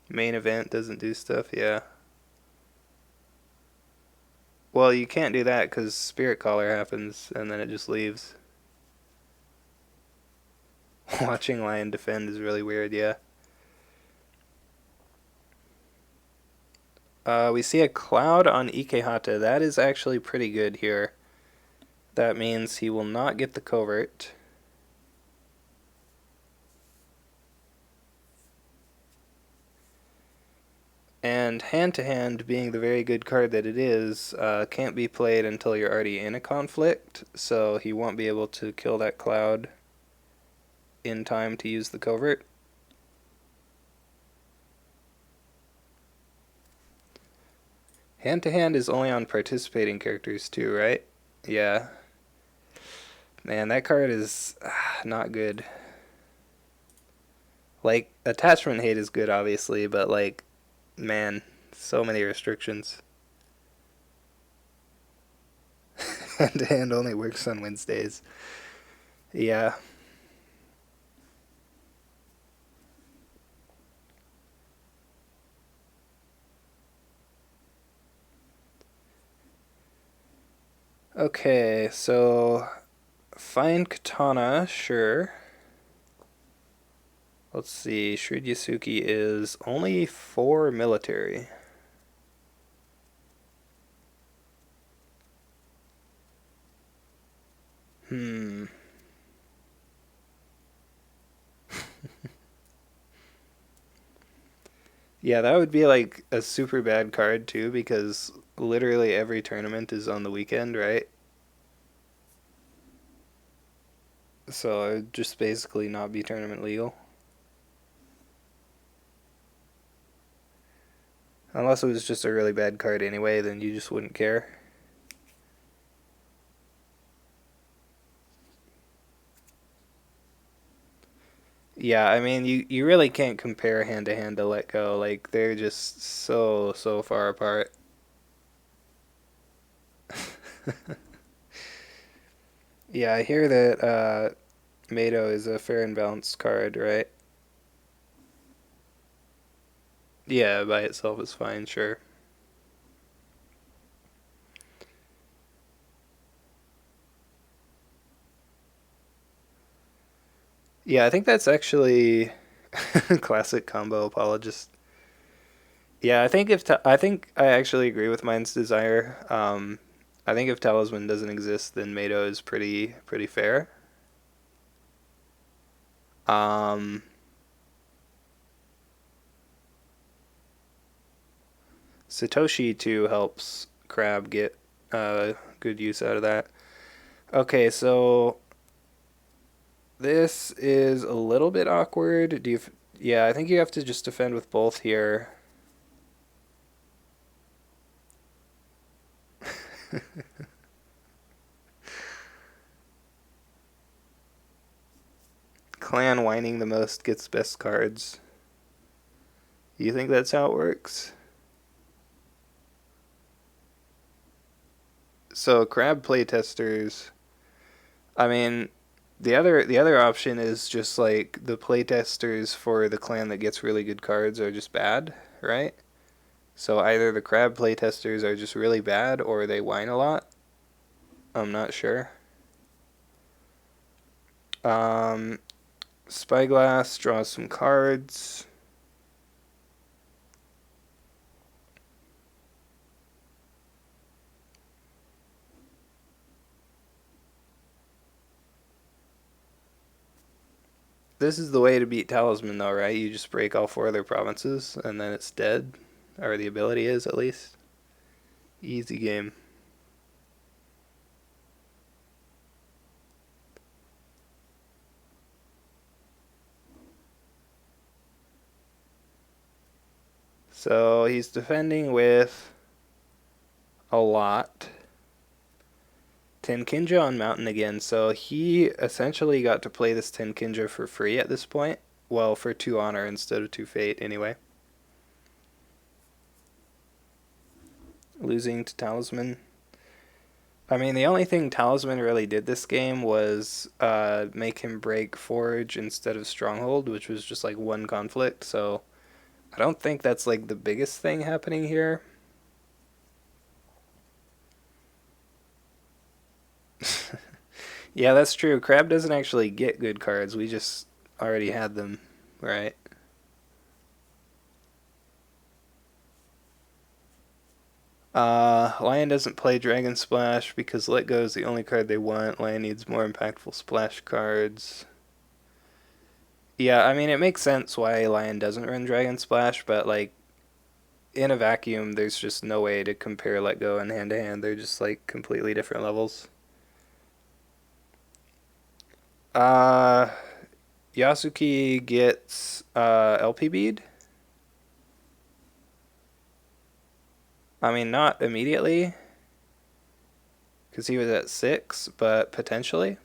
Main event doesn't do stuff, yeah. Well, you can't do that because Spirit Caller happens and then it just leaves. Watching Lion defend is really weird, yeah. We see a cloud on Ikehata. That is actually pretty good here. That means he will not get the covert. And hand-to-hand, being the very good card that it is, can't be played until you're already in a conflict, so he won't be able to kill that cloud in time to use the covert. Hand-to-hand is only on participating characters too, right? Yeah. Man, that card is not good. Like, attachment hate is good, obviously, but, like, man, so many restrictions. Hand-to-hand only works on Wednesdays. Yeah. Okay, so find Katana, sure. Let's see, Shrewd Yasuki is only 4 military. Yeah, that would be like a super bad card too, because literally every tournament is on the weekend, right? So it would just basically not be tournament legal. Unless it was just a really bad card anyway, then you just wouldn't care. Yeah, I mean, you really can't compare hand-to-hand to Let Go. Like, they're just so far apart. Yeah, I hear that Mado is a fair and balanced card, right? Yeah, by itself is fine, sure. Yeah, I think that's actually classic combo apologist. Yeah, I think I actually agree with Mind's Desire. I think if Talisman doesn't exist, then Mado is pretty fair. Um, Satoshi too helps Crab get good use out of that. Okay, so this is a little bit awkward. Yeah, I think you have to just defend with both here. Clan whining the most gets best cards. You think that's how it works? So crab playtesters. I mean, the other option is just like the playtesters for the clan that gets really good cards are just bad, right? So either the crab playtesters are just really bad or they whine a lot. I'm not sure. Um, Spyglass draws some cards. This is the way to beat Talisman, though, right? You just break all four of their provinces, and then it's dead. Or the ability is, at least. Easy game. So he's defending with a lot. Tenkinja on Mountain again. So he essentially got to play this Tenkinja for free at this point. Well, for 2 honor instead of 2 fate, anyway. Losing to Talisman. I mean, the only thing Talisman really did this game was make him break Forge instead of Stronghold, which was just like one conflict. So I don't think that's like the biggest thing happening here. Yeah, that's true. Crab doesn't actually get good cards. We just already had them, right? Lion doesn't play Dragon Splash because Let Go is the only card they want. Lion needs more impactful splash cards. Yeah, I mean, it makes sense why Lion doesn't run Dragon Splash, but like in a vacuum, there's just no way to compare Let Go and Hand to Hand. They're just like completely different levels. Uh, Yasuki gets LP Bead. I mean, not immediately because he was at 6, but potentially.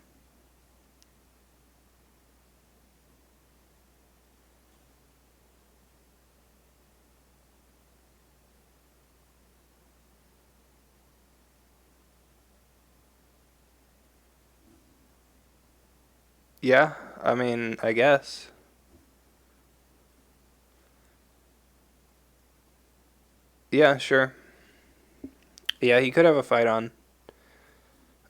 Yeah, I mean, I guess. Yeah, sure. Yeah, he could have a fight on.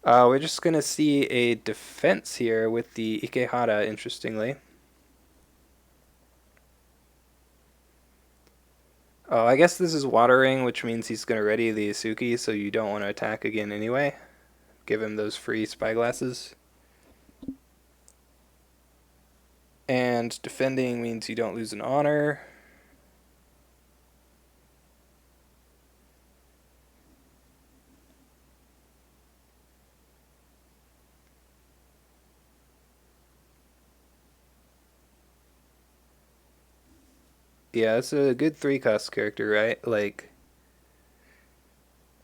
We're just gonna see a defense here with the Ikehara, interestingly. Oh, I guess this is watering, which means he's gonna ready the Isuki, so you don't want to attack again anyway. Give him those free spyglasses. And defending means you don't lose an honor. Yeah, it's a good 3-cost character, right? Like,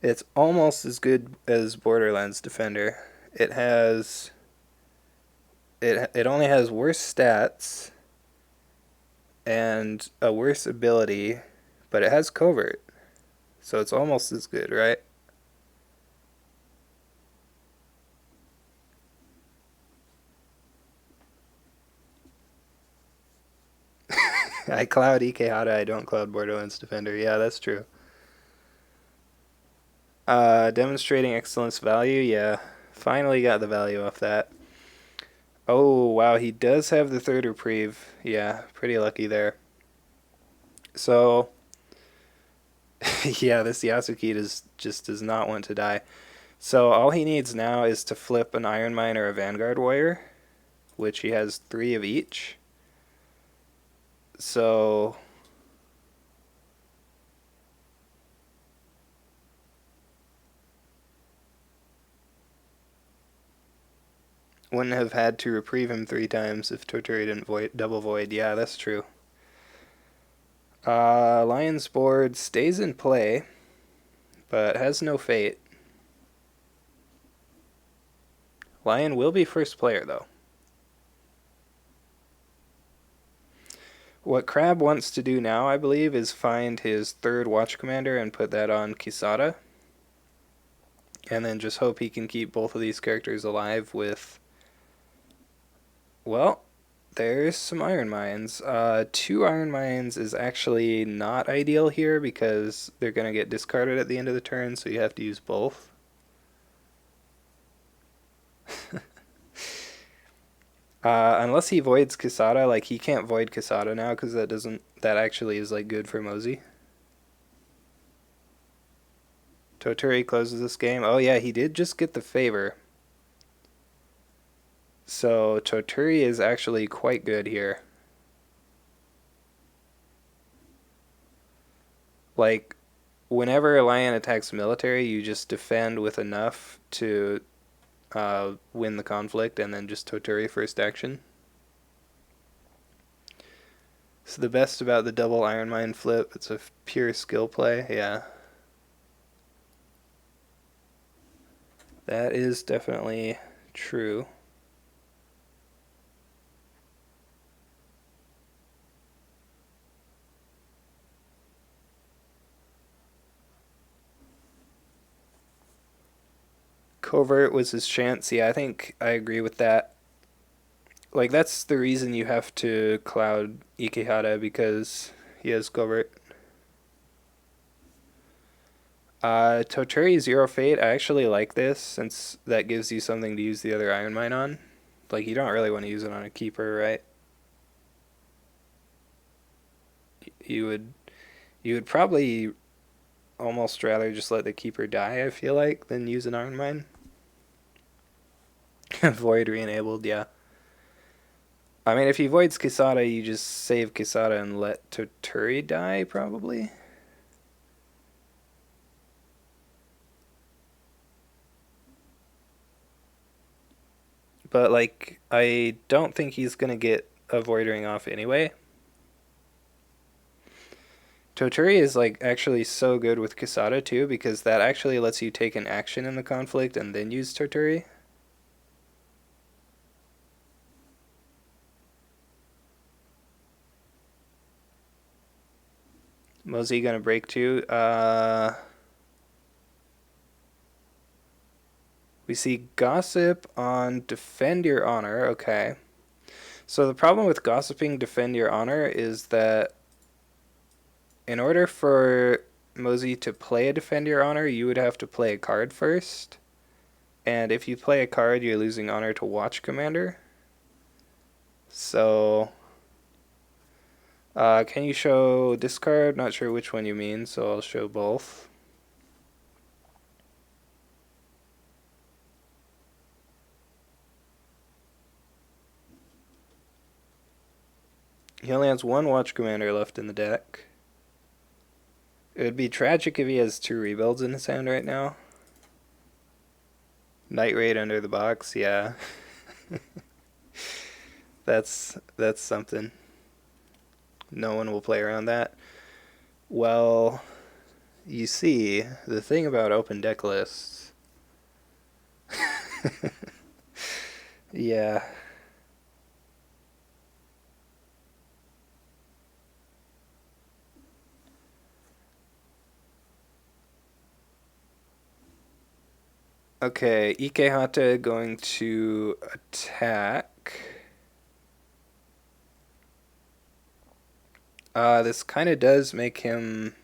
it's almost as good as Borderlands Defender. It has it only has worse stats and a worse ability, but it has covert, so it's almost as good, right? I cloud Ikehata, I don't cloud Borderlands Defender. Yeah, that's true. Demonstrating excellence value. Yeah, finally got the value off that. Oh, wow, he does have the third reprieve. Yeah, pretty lucky there. So, yeah, this Yasuke just does not want to die. So all he needs now is to flip an Iron Mine or a Vanguard Warrior, which he has 3 of each. So wouldn't have had to reprieve him 3 times if Torturi didn't double void. Yeah, that's true. Lion's board stays in play, but has no fate. Lion will be first player, though. What Crab wants to do now, I believe, is find his 3rd Watch Commander and put that on Kisada. And then just hope he can keep both of these characters alive with... Well, there's some Iron Mines. 2 Iron Mines is actually not ideal here because they're going to get discarded at the end of the turn, so you have to use both. Unless he voids Kisada, like he can't void Kisada now because that actually is like good for mozi. Toturi closes this game. Oh yeah, he did just get the favor. So Toturi is actually quite good here. Like, whenever a lion attacks military, you just defend with enough to win the conflict, and then just Toturi first action. So the best about the double Iron Mine flip, it's a pure skill play, yeah. That is definitely true. Covert was his chance. Yeah, I think I agree with that. Like, that's the reason you have to cloud Ikehata, because he has Covert. Toturi Zero Fate, I actually like this, since that gives you something to use the other Iron Mine on. Like, you don't really want to use it on a keeper, right? You would probably almost rather just let the keeper die, I feel like, than use an Iron Mine. Void re-enabled, yeah. I mean, if he voids Kisada, you just save Kisada and let Toturi die, probably. But, like, I don't think he's going to get a Void Ring off anyway. Toturi is, like, actually so good with Kisada, too, because that actually lets you take an action in the conflict and then use Toturi. Mozi gonna break too. We see Gossip on Defend Your Honor. Okay. So the problem with gossiping Defend Your Honor is that in order for Mozi to play a Defend Your Honor, you would have to play a card first. And if you play a card, you're losing honor to Watch Commander. So, can you show discard? Not sure which one you mean, so I'll show both. He only has 1 Watch Commander left in the deck. It would be tragic if he has 2 rebuilds in his hand right now. Night Raid under the box, yeah. that's something. No one will play around that. Well, you see, the thing about open deck lists... yeah. Okay, Ikehata going to attack. This kind of does make him...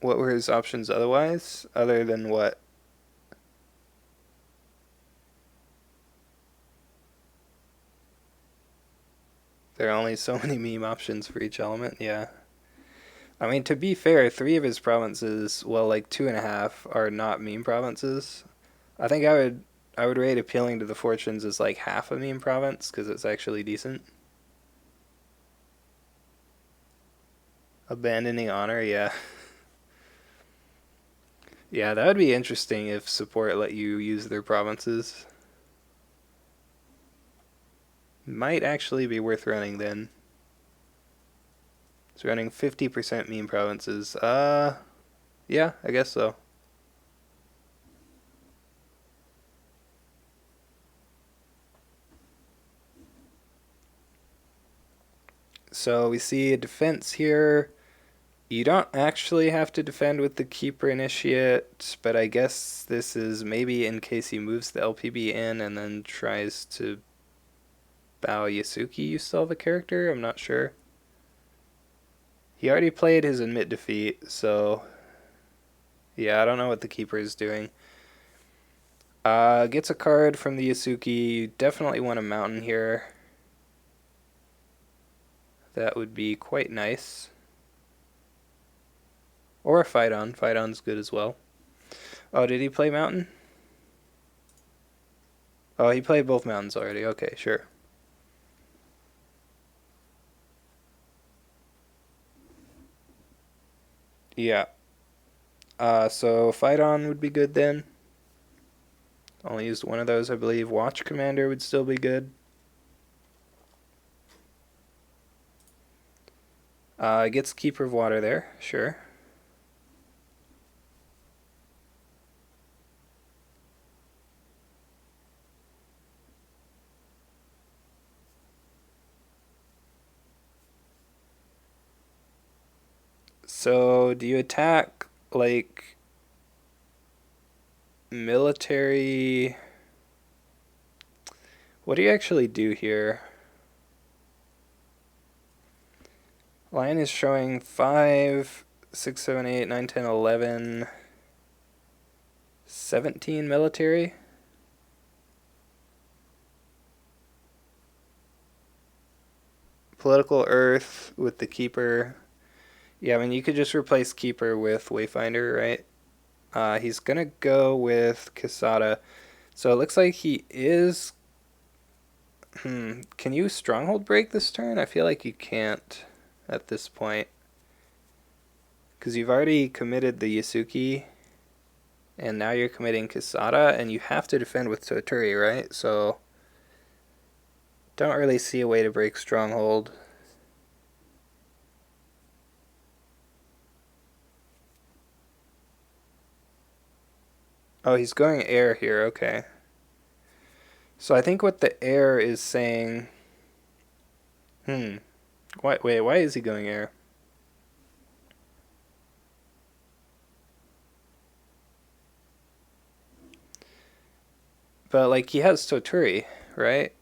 What were his options otherwise? Other than what? There are only so many meme options for each element, yeah. I mean, to be fair, 3 of his provinces, well, like 2.5, are not meme provinces. I think I would rate Appealing to the Fortunes as like half a meme province, because it's actually decent. Abandoning Honor, yeah. Yeah, that would be interesting if support let you use their provinces. Might actually be worth running then. It's running 50% meme provinces. Yeah, I guess so. So we see a defense here. You don't actually have to defend with the Keeper Initiate, but I guess this is maybe in case he moves the LPB in and then tries to bow Yasuki, you still have a character? I'm not sure. He already played his admit defeat, so yeah, I don't know what the Keeper is doing. Gets a card from the Yasuki. You definitely want a mountain here. That would be quite nice. Or a Phaidon. Phaidon's good as well. Oh, did he play mountain? Oh, he played both mountains already. Okay, sure. Yeah. So Phaidon would be good then. Only used one of those, I believe. Watch Commander would still be good. Gets Keeper of Water there, sure. So, do you attack, like, military? What do you actually do here? Line is showing 5, 6, 7, 8, 9, 10, 11, 17 military. Political Earth with the Keeper. Yeah, I mean, you could just replace Keeper with Wayfinder, right? He's gonna go with Kasada. So it looks like he is. Can you Stronghold break this turn? I feel like you can't at this point. Because you've already committed the Yasuki, and now you're committing Kasada, and you have to defend with Toturi, right? So don't really see a way to break Stronghold. Oh, he's going air here, okay. So I think what the air is saying... Wait, why is he going air? But, like, he has Toturi, right?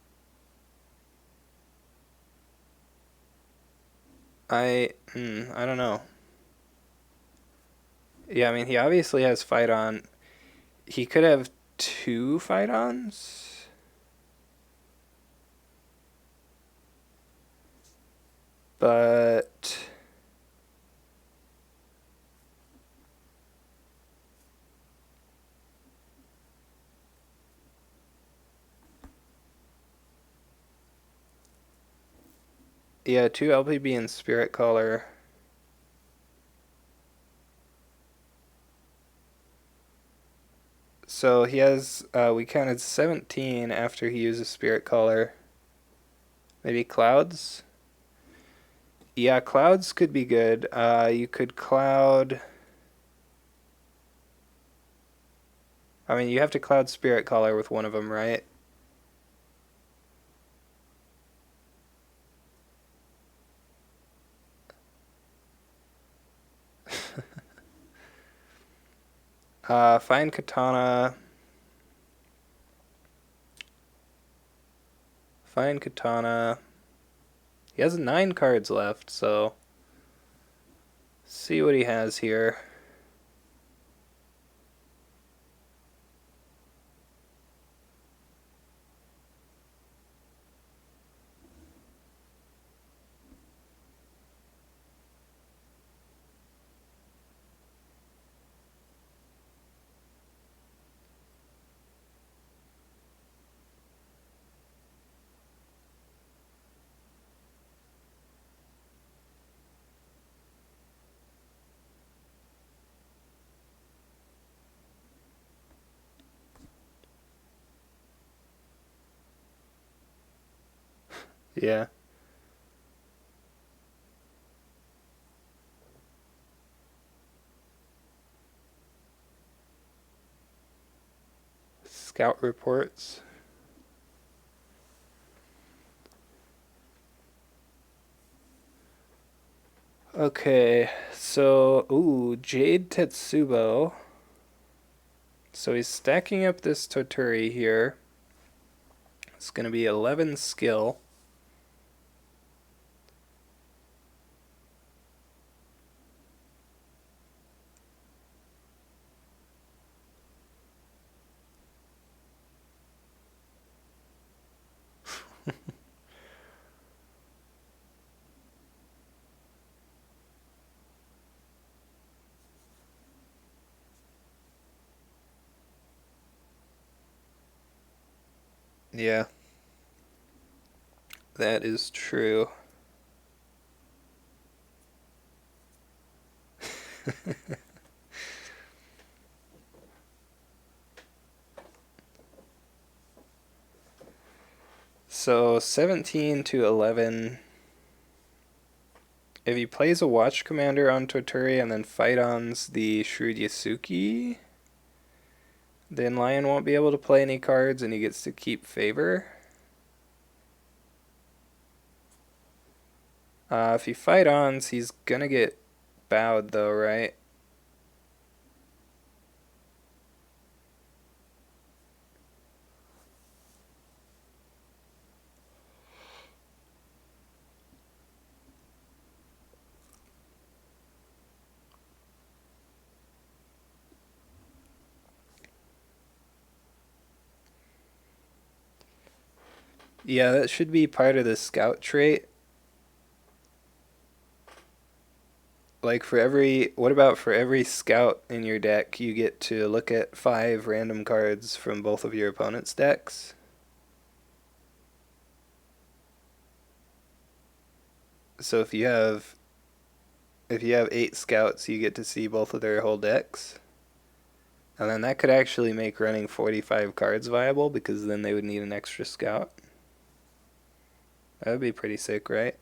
I don't know. Yeah, I mean, he obviously has Phaidon. He could have 2 Phaidons? But... yeah, 2 LPB and Spirit Caller. So he has, we counted 17 after he uses Spirit Caller. Maybe Clouds? Yeah, Clouds could be good. You could Cloud... I mean, you have to Cloud Spirit Caller with one of them, right? Find Katana. Find Katana. He has 9 cards left, so... see what he has here. Yeah. Scout reports. Okay, so, ooh, Jade Tetsubo. So he's stacking up this Toturi here. It's going to be 11 skill. Yeah, that is true. So 17 to 11. If he plays a Watch Commander on Toturi and then fight-ons the Shrewd Yasuki, then Lion won't be able to play any cards and he gets to keep favor. If he fight-ons, he's gonna get bowed though, right? Yeah, that should be part of the scout trait. Like what about for every scout in your deck, you get to look at 5 random cards from both of your opponent's decks? So if you have 8 scouts, you get to see both of their whole decks. And then that could actually make running 45 cards viable because then they would need an extra scout. That would be pretty sick, right?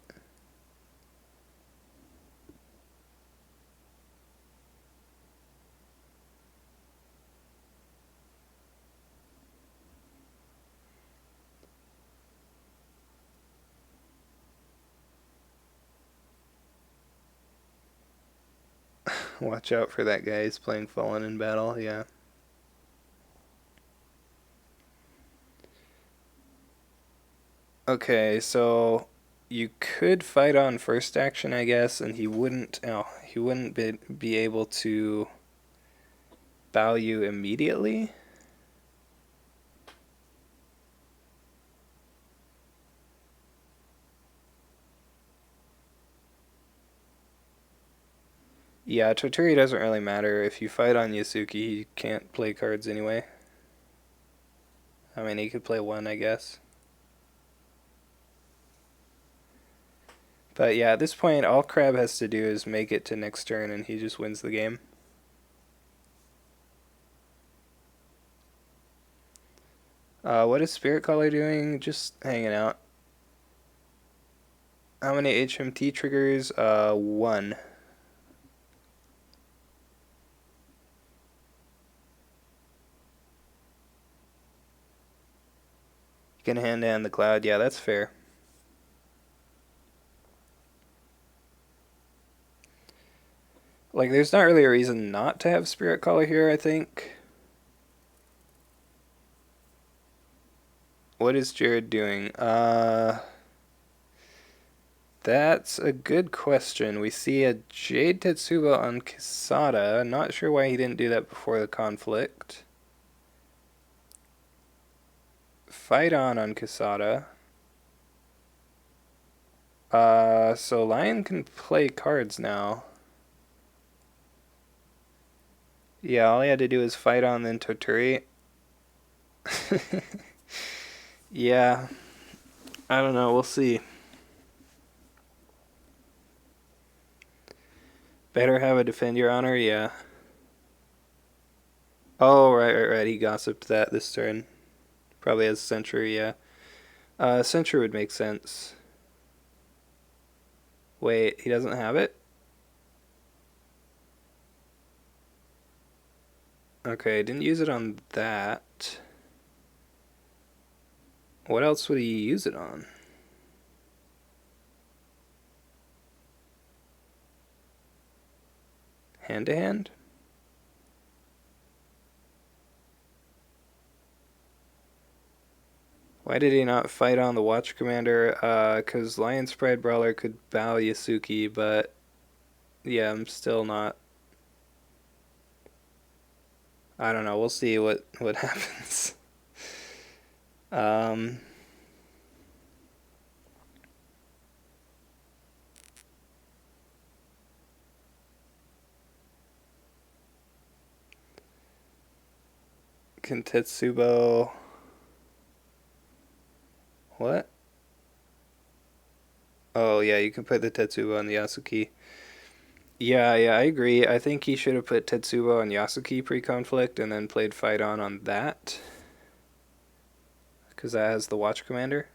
Watch out for that guy. He's playing Fallen in battle, yeah. Okay, so you could fight on first action, I guess, and he wouldn't be able to bow you immediately. Yeah, Toturi doesn't really matter. If you fight on Yasuki, he can't play cards anyway. I mean, he could play one, I guess. But yeah, at this point, all Crab has to do is make it to next turn, and he just wins the game. What is Spirit Caller doing? Just hanging out. How many HMT triggers? 1. You can hand the cloud. Yeah, that's fair. Like, there's not really a reason not to have Spirit Caller here, I think. What is Jared doing? That's a good question. We see a Jade Tetsuba on Kisada. Not sure why he didn't do that before the conflict. Fight on Kisada. So Lion can play cards now. Yeah, all he had to do was fight on then Toturi. Yeah, I don't know. We'll see. Better have a Defend Your Honor, yeah. Oh, right. He gossiped that this turn. Probably has Censure, yeah. Censure would make sense. Wait, he doesn't have it? Okay, didn't use it on that. What else would he use it on? Hand to hand? Why did he not fight on the Watch Commander? Because Lion's Pride Brawler could bow Yasuki, but yeah, I'm still not. I don't know. We'll see what happens. Um, can Tetsubo... What? Oh, yeah, you can put the Tetsubo on the Yasuki. Yeah, I agree. I think he should have put Tetsubo on Yasuki pre-conflict and then played Fight on that. Because that has the Watch Commander.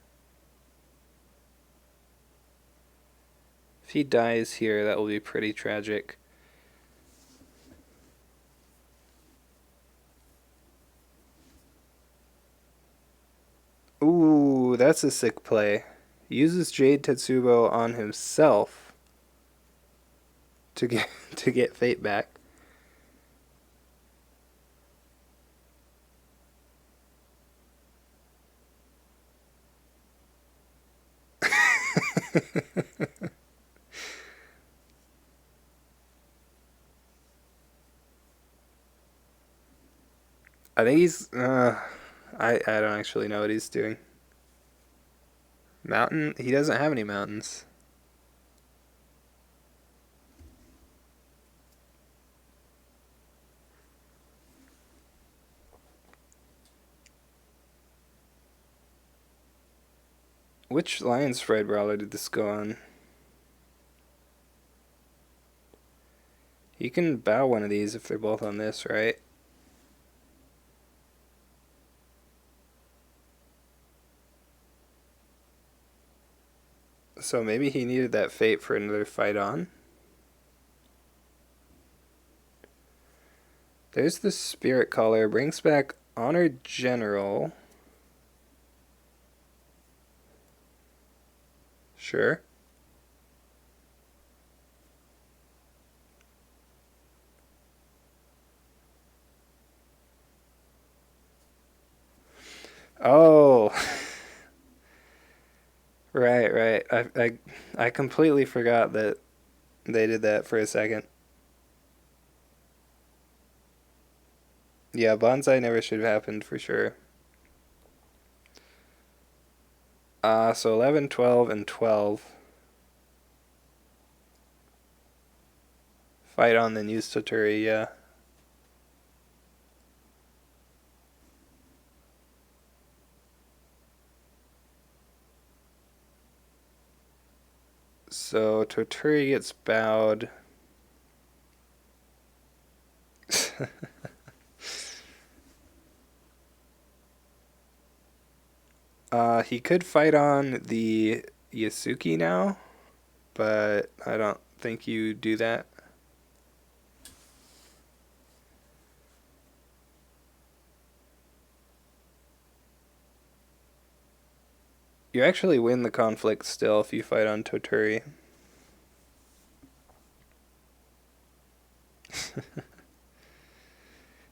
If he dies here, that will be pretty tragic. Ooh, that's a sick play. Uses Jade Tetsubo on himself to get Fate back. I think he's... I don't actually know what he's doing. Mountain? He doesn't have any mountains. Which Lion's Pride Brawler did this go on? You can bow one of these if they're both on this, right? So maybe he needed that Fate for another fight on. There's the Spirit Caller. Brings back Honor General. Sure. Oh. Right. I completely forgot that they did that for a second. Yeah, Bonsai never should have happened for sure. So 11, 12, and 12. Fight on, then use Toturi, yeah. So Toturi gets bowed. He could fight on the Yasuki now, but I don't think you do that. You actually win the conflict still if you fight on Toturi.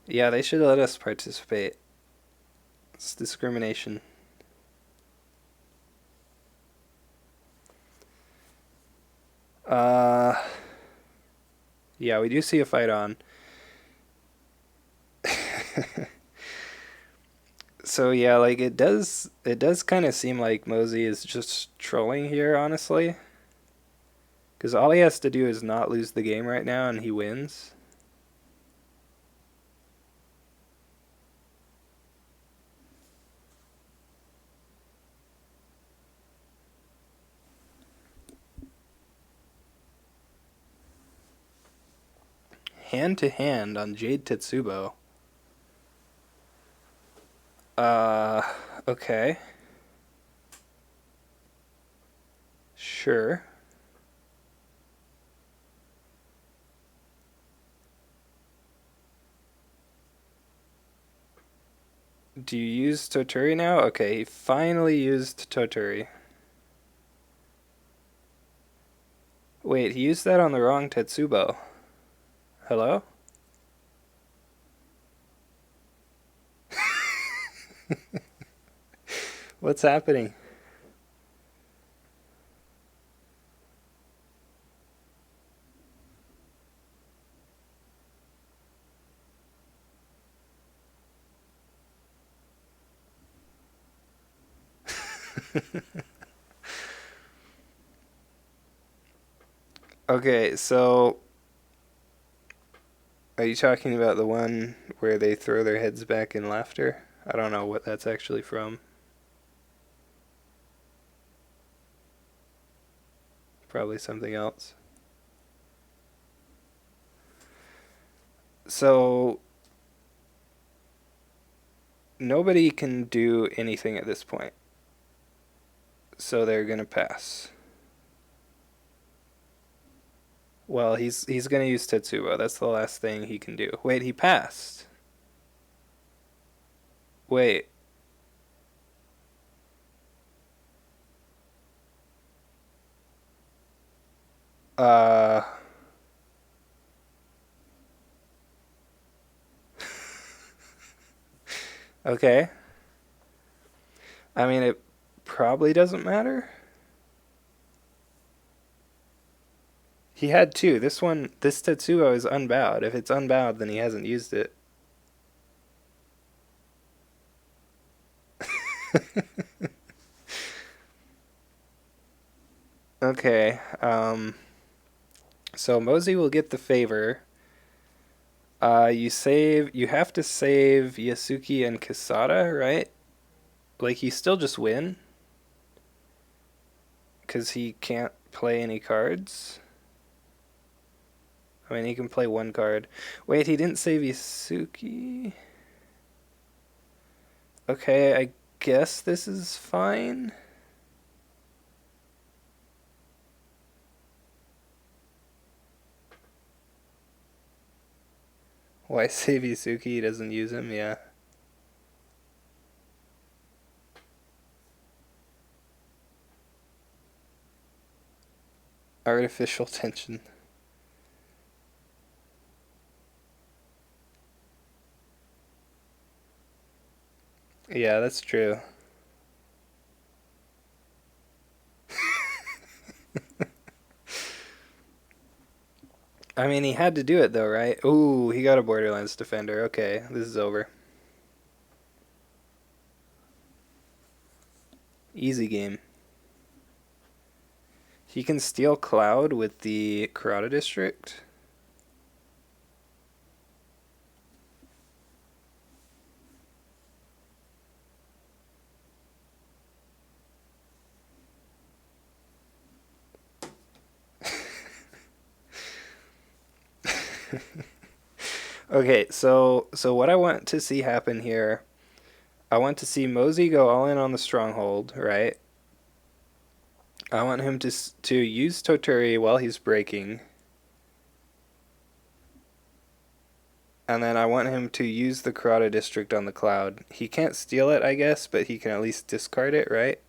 Yeah, they should let us participate. It's discrimination. Yeah, we do see a fight on. So yeah, like it does kind of seem like mozi is just trolling here, honestly. Because all he has to do is not lose the game right now and he wins. Hand to hand on Jade Tetsubo. Okay. Sure. Do you use Toturi now? Okay, he finally used Toturi. Wait, he used that on the wrong Tetsubo. Hello? What's happening? Okay, so are you talking about the one where they throw their heads back in laughter? I don't know what that's actually from. Probably something else. So nobody can do anything at this point. So they're gonna pass. Well, he's gonna use Tetsubo. That's the last thing he can do. Wait, he passed. Wait. Uh. Okay. I mean, it probably doesn't matter. He had two. This Tetsubo is unbowed. If it's unbowed, then he hasn't used it. Okay. So mozi will get the favor. You have to save Yasuki and Kasada, right? Like, you still just win because he can't play any cards. I mean, he can play one card. Wait, he didn't save Yasuki? Okay, I guess this is fine. Why save Yasuki? He doesn't use him, yeah. Artificial tension. Yeah, that's true. I mean, he had to do it though, right? Ooh, he got a Borderlands Defender. Okay, this is over. Easy game. He can steal Cloud with the Karada District. Okay, so what I want to see happen here, I want to see mozi go all in on the stronghold, right? I want him to use Toturi while he's breaking. And then I want him to use the Karada District on the Cloud. He can't steal it, I guess, but he can at least discard it, right?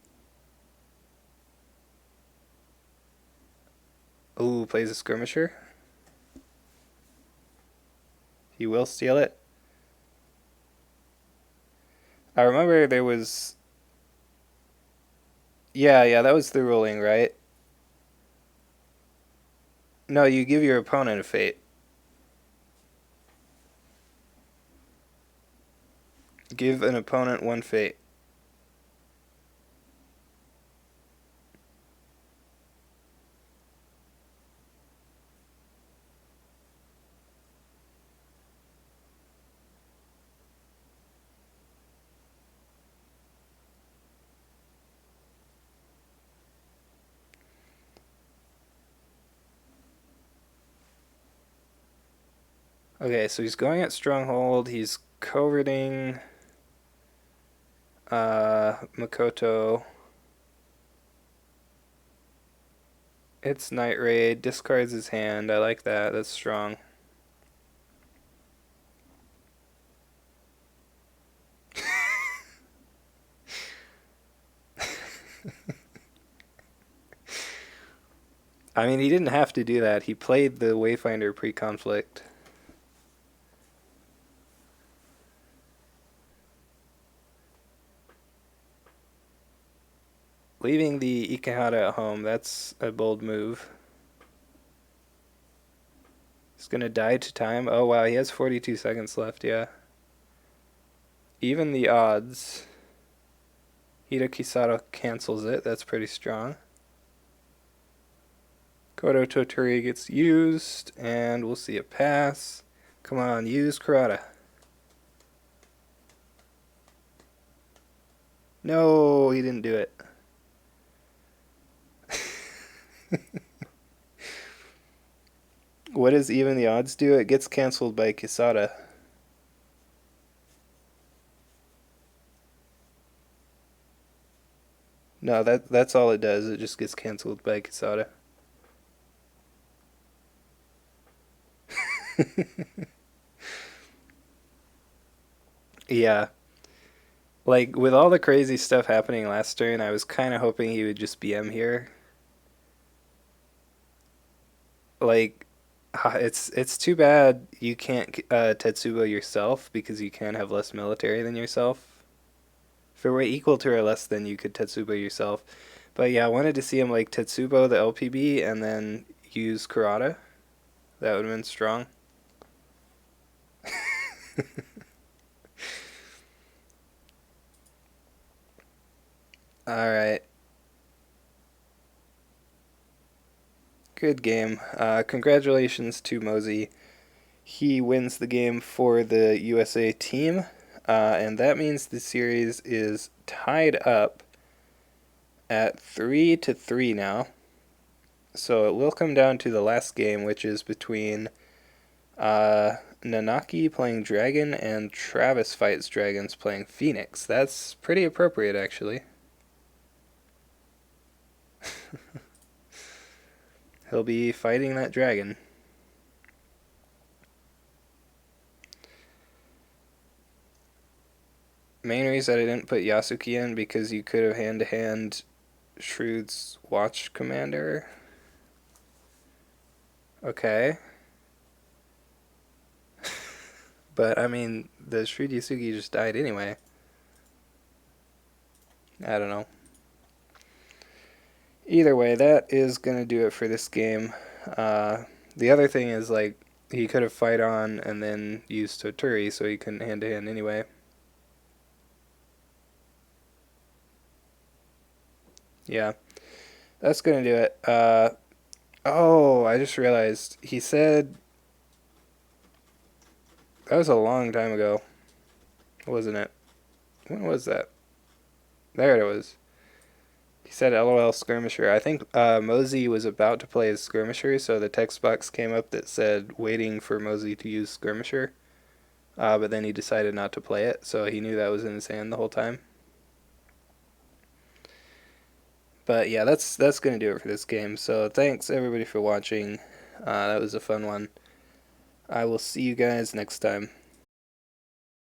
Ooh, plays a Skirmisher. He will steal it. I remember there was... Yeah, that was the ruling, right? No, you give your opponent a fate. Give an opponent one fate. Okay, so he's going at Stronghold. He's coverting Makoto. It's Night Raid. Discards his hand. I like that. That's strong. I mean, he didn't have to do that. He played the Wayfinder pre-conflict. Leaving the Ikehata at home, that's a bold move. He's going to die to time. Oh, wow, he has 42 seconds left, yeah. Even the odds. Hida Kisato cancels it. That's pretty strong. Kodo Toturi gets used, and we'll see a pass. Come on, use Kurata. No, he didn't do it. What does even the odds do? It gets canceled by Kisada. No, that's all it does. It just gets canceled by Kisada. Yeah. Like, with all the crazy stuff happening last turn, I was kind of hoping he would just BM here. Like, it's too bad you can't Tetsubo yourself, because you can have less military than yourself. If it were equal to or less, then you could Tetsubo yourself. But yeah, I wanted to see him like Tetsubo the LPB and then use Kurata. That would have been strong. Alright. Good game. Congratulations to mozi. He wins the game for the USA team. And that means the series is tied up at 3-3 now. So it will come down to the last game, which is between Nanaki playing Dragon and Travis Fights Dragons playing Phoenix. That's pretty appropriate, actually. He'll be fighting that dragon. Main reason I didn't put Yasuki in because you could have hand-to-hand Shrewd's Watch Commander. Okay. But, I mean, the Shrewd Yasuki just died anyway. I don't know. Either way, that is going to do it for this game. The other thing is, like, he could have fight on and then used Toturi, so he couldn't hand-to-hand anyway. Yeah, that's going to do it. Oh, I just realized. He said... That was a long time ago, wasn't it? When was that? There it was. He said LOL Skirmisher. I think mozi was about to play as Skirmisher, so the text box came up that said waiting for mozi to use Skirmisher. But then he decided not to play it, so he knew that was in his hand the whole time. But yeah, that's going to do it for this game. So thanks everybody for watching. That was a fun one. I will see you guys next time.